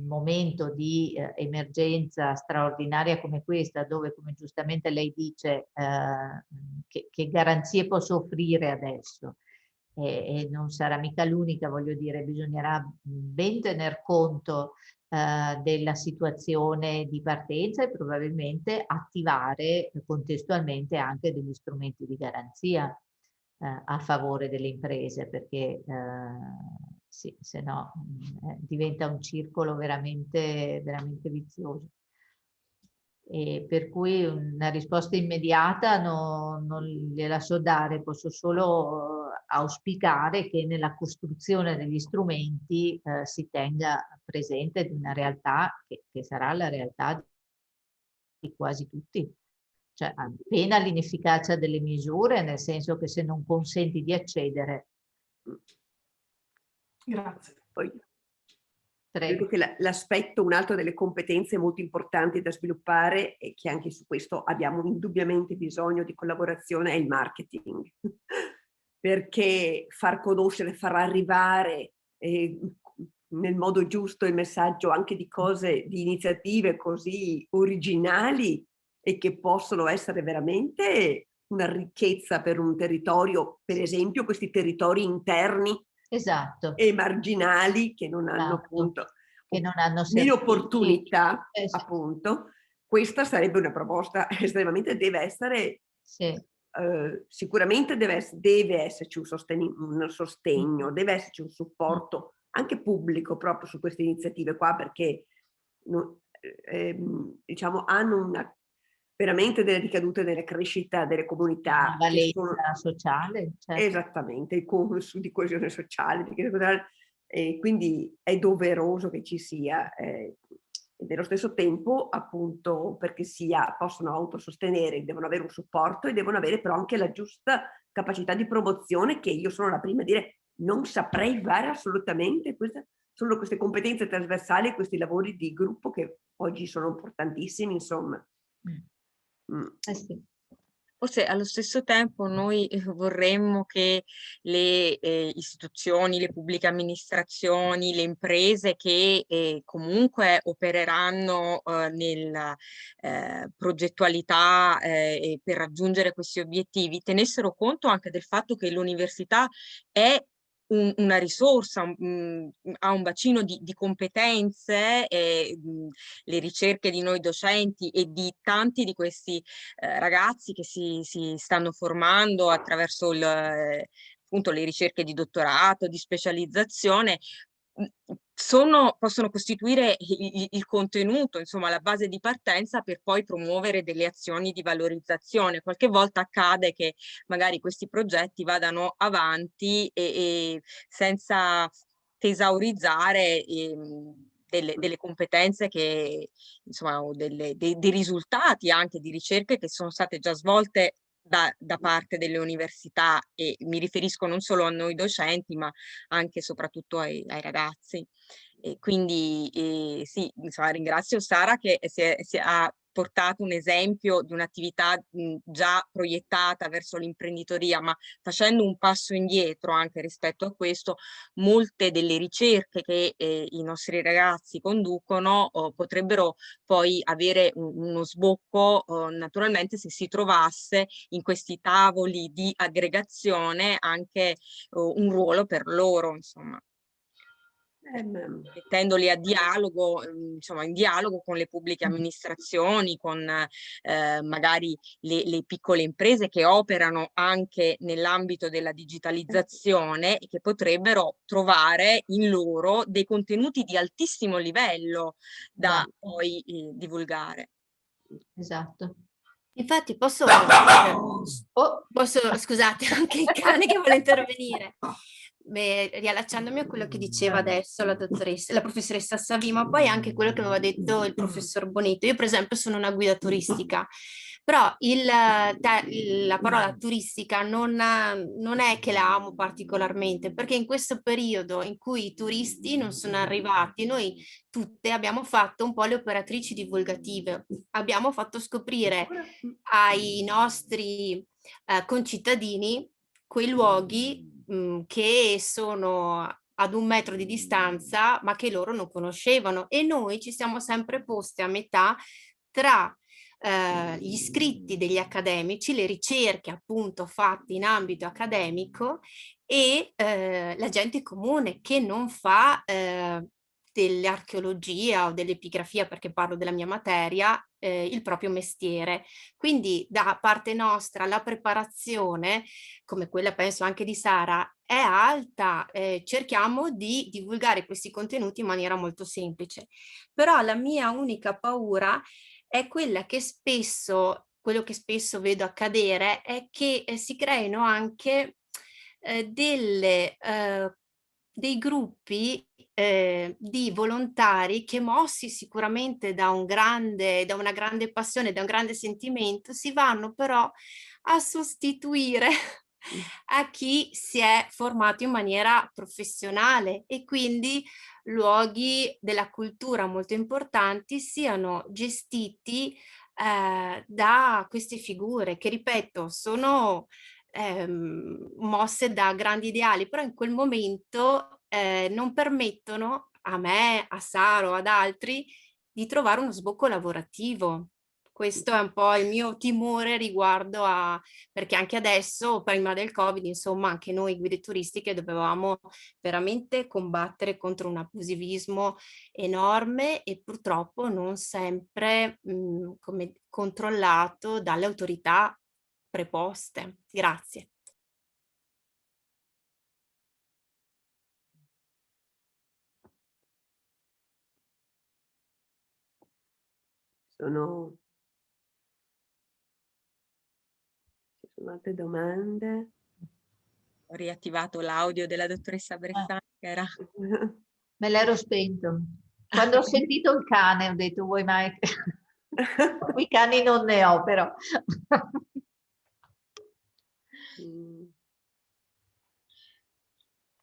momento di emergenza straordinaria come questa, dove, come giustamente lei dice, che garanzie posso offrire adesso? E non sarà mica l'unica, voglio dire, bisognerà ben tener conto della situazione di partenza e probabilmente attivare contestualmente anche degli strumenti di garanzia a favore delle imprese, perché sì, se no diventa un circolo veramente, veramente vizioso. E per cui una risposta immediata non gliela so dare, posso solo auspicare che nella costruzione degli strumenti si tenga presente di una realtà che sarà la realtà di quasi tutti, cioè appena l'inefficacia delle misure, nel senso che se non consenti di accedere. Grazie. Poi Prego. credo che l'aspetto, un altro delle competenze molto importanti da sviluppare e che anche su questo abbiamo indubbiamente bisogno di collaborazione è il marketing, perché far conoscere, far arrivare nel modo giusto il messaggio anche di cose, di iniziative così originali e che possono essere veramente una ricchezza per un territorio, per esempio questi territori interni. Esatto. E marginali che non hanno appunto che non hanno meno opportunità, sì. appunto. Questa sarebbe una proposta estremamente, deve essere sì. Sicuramente deve esserci un sostegno, deve esserci un supporto anche pubblico proprio su queste iniziative qua, perché diciamo hanno veramente delle ricadute nella crescita delle comunità. Una valenza sociale. Certo. Esattamente, di coesione sociale, e quindi è doveroso che ci sia, e nello stesso tempo appunto perché possono autosostenere, devono avere un supporto e devono avere però anche la giusta capacità di promozione, che io sono la prima a dire non saprei fare assolutamente. Sono queste competenze trasversali, questi lavori di gruppo che oggi sono importantissimi, insomma. Sì. Forse allo stesso tempo noi vorremmo che le istituzioni, le pubbliche amministrazioni, le imprese che comunque opereranno nella progettualità e per raggiungere questi obiettivi tenessero conto anche del fatto che l'università è una risorsa, ha un bacino di competenze, le ricerche di noi docenti e di tanti di questi ragazzi che si stanno formando attraverso appunto le ricerche di dottorato, di specializzazione, possono costituire il contenuto, insomma la base di partenza per poi promuovere delle azioni di valorizzazione. Qualche volta accade che magari questi progetti vadano avanti e senza tesaurizzare delle competenze che, insomma, o dei risultati anche di ricerche che sono state già svolte da parte delle università, e mi riferisco non solo a noi docenti, ma anche e soprattutto ai ragazzi. E quindi sì, insomma, ringrazio Sara che ha portato un esempio di un'attività già proiettata verso l'imprenditoria, ma facendo un passo indietro anche rispetto a questo, molte delle ricerche che i nostri ragazzi conducono potrebbero poi avere uno sbocco naturalmente se si trovasse in questi tavoli di aggregazione anche un ruolo per loro, insomma. Mettendoli a dialogo, insomma, in dialogo con le pubbliche amministrazioni, con magari le piccole imprese che operano anche nell'ambito della digitalizzazione e che potrebbero trovare in loro dei contenuti di altissimo livello da poi divulgare. Esatto. Infatti posso, scusate, anche il cane che vuole intervenire. Beh, riallacciandomi a quello che diceva adesso la professoressa Savì, ma poi anche quello che aveva detto il professor Bonito. Io per esempio sono una guida turistica, però la parola turistica non è che la amo particolarmente, perché in questo periodo in cui i turisti non sono arrivati, noi tutte abbiamo fatto un po' le operatrici divulgative, abbiamo fatto scoprire ai nostri concittadini quei luoghi che sono ad 1 metro di distanza, ma che loro non conoscevano, e noi ci siamo sempre poste a metà tra gli iscritti degli accademici, le ricerche appunto fatte in ambito accademico e la gente comune che non fa dell'archeologia o dell'epigrafia, perché parlo della mia materia, il proprio mestiere. Quindi da parte nostra la preparazione, come quella penso anche di Sara, è alta, cerchiamo di divulgare questi contenuti in maniera molto semplice. Però la mia unica paura è quella che spesso, quello che spesso vedo accadere, è che si creino anche dei gruppi di volontari che, mossi sicuramente da una grande passione, da un grande sentimento, si vanno però a sostituire a chi si è formato in maniera professionale, e quindi luoghi della cultura molto importanti siano gestiti da queste figure che, ripeto, sono mosse da grandi ideali, però in quel momento non permettono a me, a Sara o ad altri di trovare uno sbocco lavorativo. Questo è un po' il mio timore riguardo perché anche adesso, prima del Covid, insomma, anche noi guide turistiche dovevamo veramente combattere contro un abusivismo enorme e purtroppo non sempre come controllato dalle autorità preposte. Grazie. Ci sono altre domande? Ho riattivato l'audio della dottoressa Bressani, che era... Me l'ero spento. Quando ho sentito il cane ho detto, vuoi mai... I cani non ne ho, però.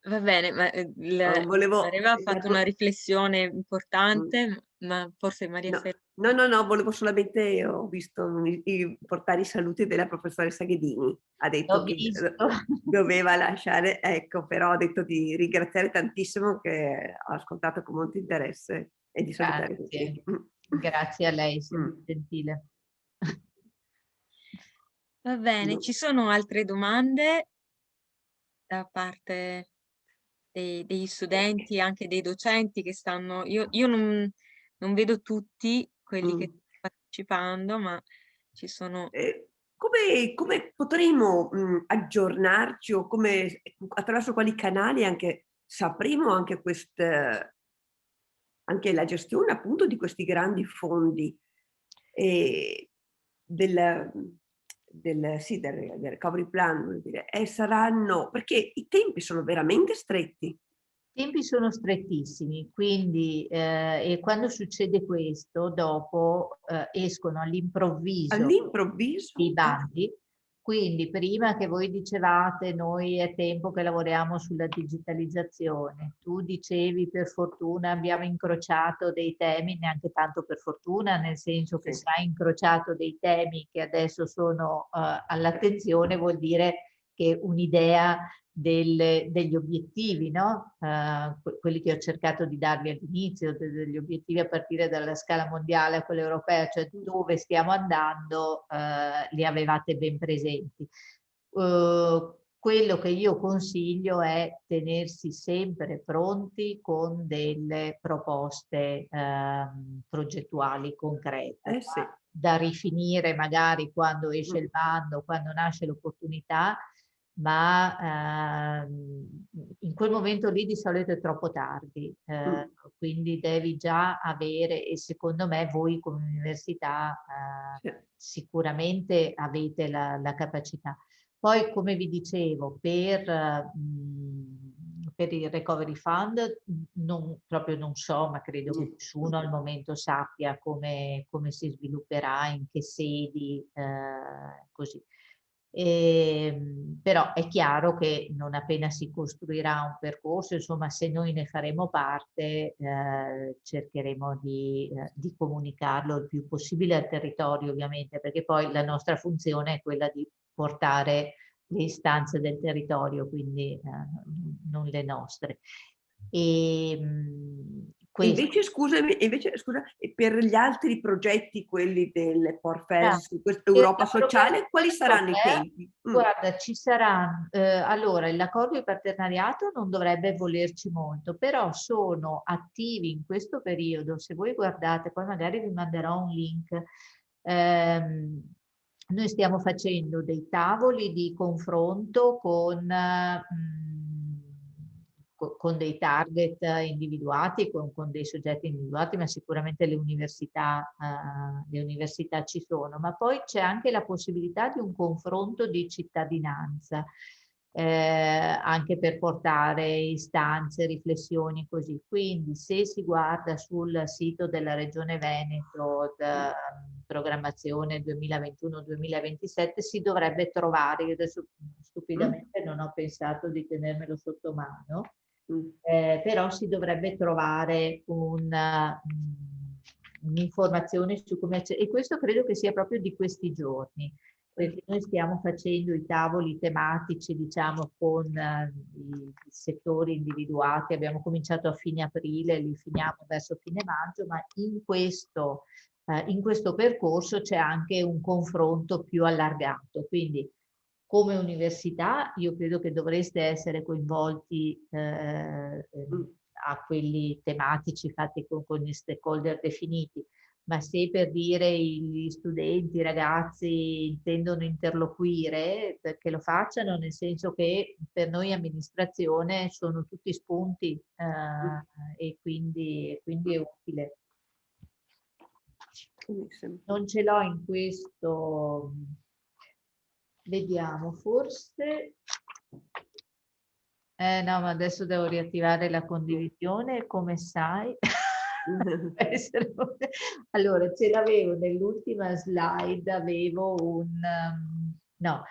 Va bene, ma aveva fatto una riflessione importante, ma forse Maria Stella... No, volevo solamente, ho visto portare i saluti della professoressa Ghedini, ha detto che doveva lasciare, ecco, però ha detto di ringraziare tantissimo, che ho ascoltato con molto interesse, e di salutare tutti. Grazie a lei, sempre gentile. Va bene, ci sono altre domande da parte degli studenti, anche dei docenti che stanno... Io non vedo tutti quelli che stanno partecipando, ma ci sono... Come potremo aggiornarci, o come, attraverso quali canali anche sapremo anche anche la gestione appunto di questi grandi fondi del recovery plan, vuol dire, saranno, perché i tempi sono veramente stretti. I tempi sono strettissimi, quindi e quando succede questo, dopo escono all'improvviso i bandi. Quindi prima che voi dicevate noi è tempo che lavoriamo sulla digitalizzazione, tu dicevi per fortuna abbiamo incrociato dei temi, neanche tanto per fortuna, nel senso che se hai incrociato dei temi che adesso sono all'attenzione, vuol dire che un'idea degli obiettivi, no? Quelli che ho cercato di darvi all'inizio, degli obiettivi a partire dalla scala mondiale a quella europea, cioè dove stiamo andando, li avevate ben presenti. Quello che io consiglio è tenersi sempre pronti con delle proposte progettuali concrete, da rifinire magari quando esce il bando, quando nasce l'opportunità, ma in quel momento lì di solito è troppo tardi, quindi devi già avere, e secondo me voi come università sicuramente avete la capacità. Poi, come vi dicevo, per il Recovery Fund proprio non so, ma credo che nessuno al momento sappia come si svilupperà, in che sedi, così. Però è chiaro che non appena si costruirà un percorso, insomma, se noi ne faremo parte, cercheremo di comunicarlo il più possibile al territorio, ovviamente, perché poi la nostra funzione è quella di portare le istanze del territorio, quindi non le nostre. Invece, scusami, scusa, per gli altri progetti, quelli del Porfes, Europa Sociale, quali saranno i tempi? Guarda, ci saranno, allora l'accordo di partenariato non dovrebbe volerci molto, però sono attivi in questo periodo. Se voi guardate, poi magari vi manderò un link, noi stiamo facendo dei tavoli di confronto con dei target individuati, con dei soggetti individuati, ma sicuramente le università ci sono. Ma poi c'è anche la possibilità di un confronto di cittadinanza, anche per portare istanze, riflessioni così. Quindi se si guarda sul sito della Regione Veneto, programmazione 2021-2027, si dovrebbe trovare, io adesso stupidamente non ho pensato di tenermelo sotto mano, però si dovrebbe trovare un'informazione su come... E questo credo che sia proprio di questi giorni, perché noi stiamo facendo i tavoli tematici, diciamo, con i settori individuati. Abbiamo cominciato a fine aprile, li finiamo verso fine maggio, ma in questo percorso c'è anche un confronto più allargato. Quindi come università io credo che dovreste essere coinvolti a quelli tematici fatti con gli stakeholder definiti, ma se per dire gli studenti, i ragazzi intendono interloquire, perché lo facciano, nel senso che per noi amministrazione sono tutti spunti e quindi è utile. Non ce l'ho in questo, vediamo, forse... no, ma adesso devo riattivare la condivisione, come sai. Allora, ce l'avevo nell'ultima slide, avevo no,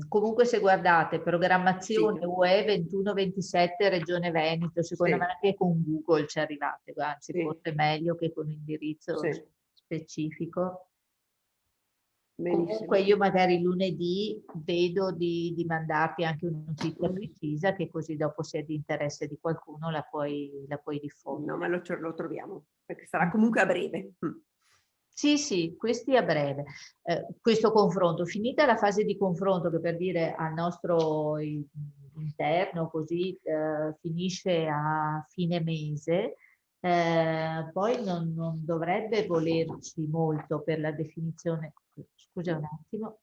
comunque se guardate programmazione UE 21-27 Regione Veneto, secondo me anche con Google ci arrivate, anzi forse meglio che con indirizzo specifico. Comunque io magari lunedì vedo di mandarti anche una notizia precisa, che così dopo, se è di interesse di qualcuno, la puoi diffondere. No, ma lo troviamo, perché sarà comunque a breve. Sì, questi a breve. Questo confronto, finita la fase di confronto, che per dire al nostro interno, così finisce a fine mese, poi non dovrebbe volerci molto per la definizione. Scusa un attimo.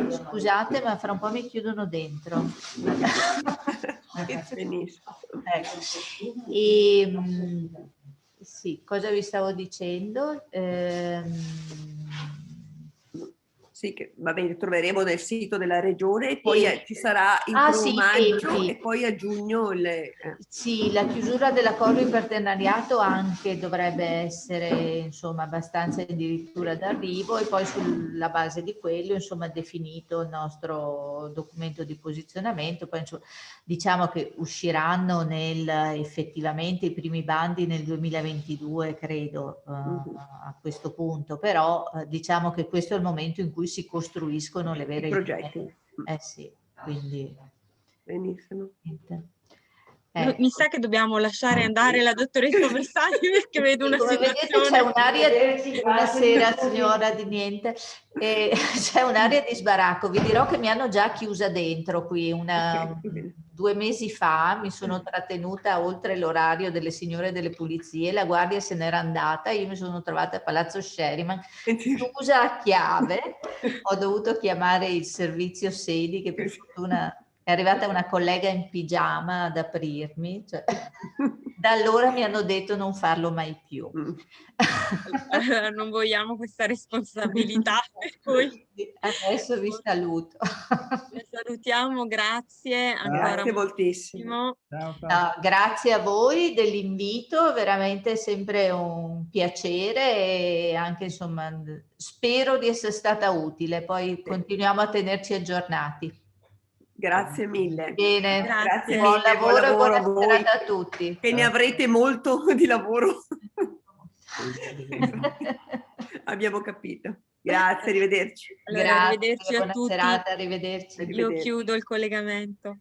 Scusate, ma fra un po' mi chiudono dentro. Benissimo. Sì, cosa vi stavo dicendo? Sì, che va bene, troveremo nel sito della regione e poi ci sarà il primo maggio e poi a giugno Sì, la chiusura dell'accordo di partenariato anche dovrebbe essere insomma abbastanza addirittura d'arrivo, e poi sulla base di quello insomma definito il nostro documento di posizionamento. Poi diciamo che usciranno effettivamente i primi bandi nel 2022 credo, a questo punto, però diciamo che questo è il momento in cui si costruiscono le vere progetti. Sì, quindi benissimo. Mi sa che dobbiamo lasciare andare la dottoressa Bersani perché vedo una situazione. C'è un'aria buonasera signora di niente, c'è un'aria di sbaracco. Vi dirò che mi hanno già chiusa dentro qui 2 mesi fa, mi sono trattenuta oltre l'orario delle signore delle pulizie, la guardia se n'era andata, io mi sono trovata a Palazzo Sherryman chiusa a chiave, ho dovuto chiamare il servizio sedi, che per fortuna è arrivata una collega in pigiama ad aprirmi, cioè, da allora mi hanno detto non farlo mai più. Non vogliamo questa responsabilità, per cui adesso vi saluto. Vi salutiamo, grazie. Grazie moltissimo. Grazie a voi dell'invito, veramente sempre un piacere, e anche insomma spero di essere stata utile, poi continuiamo a tenerci aggiornati. Grazie mille. Bene, grazie buon mille, lavoro e buona a voi. serata a tutti. E ne avrete molto di lavoro. Abbiamo capito. Grazie, arrivederci. Allora, arrivederci a buona tutti. serata, arrivederci. Io chiudo il collegamento.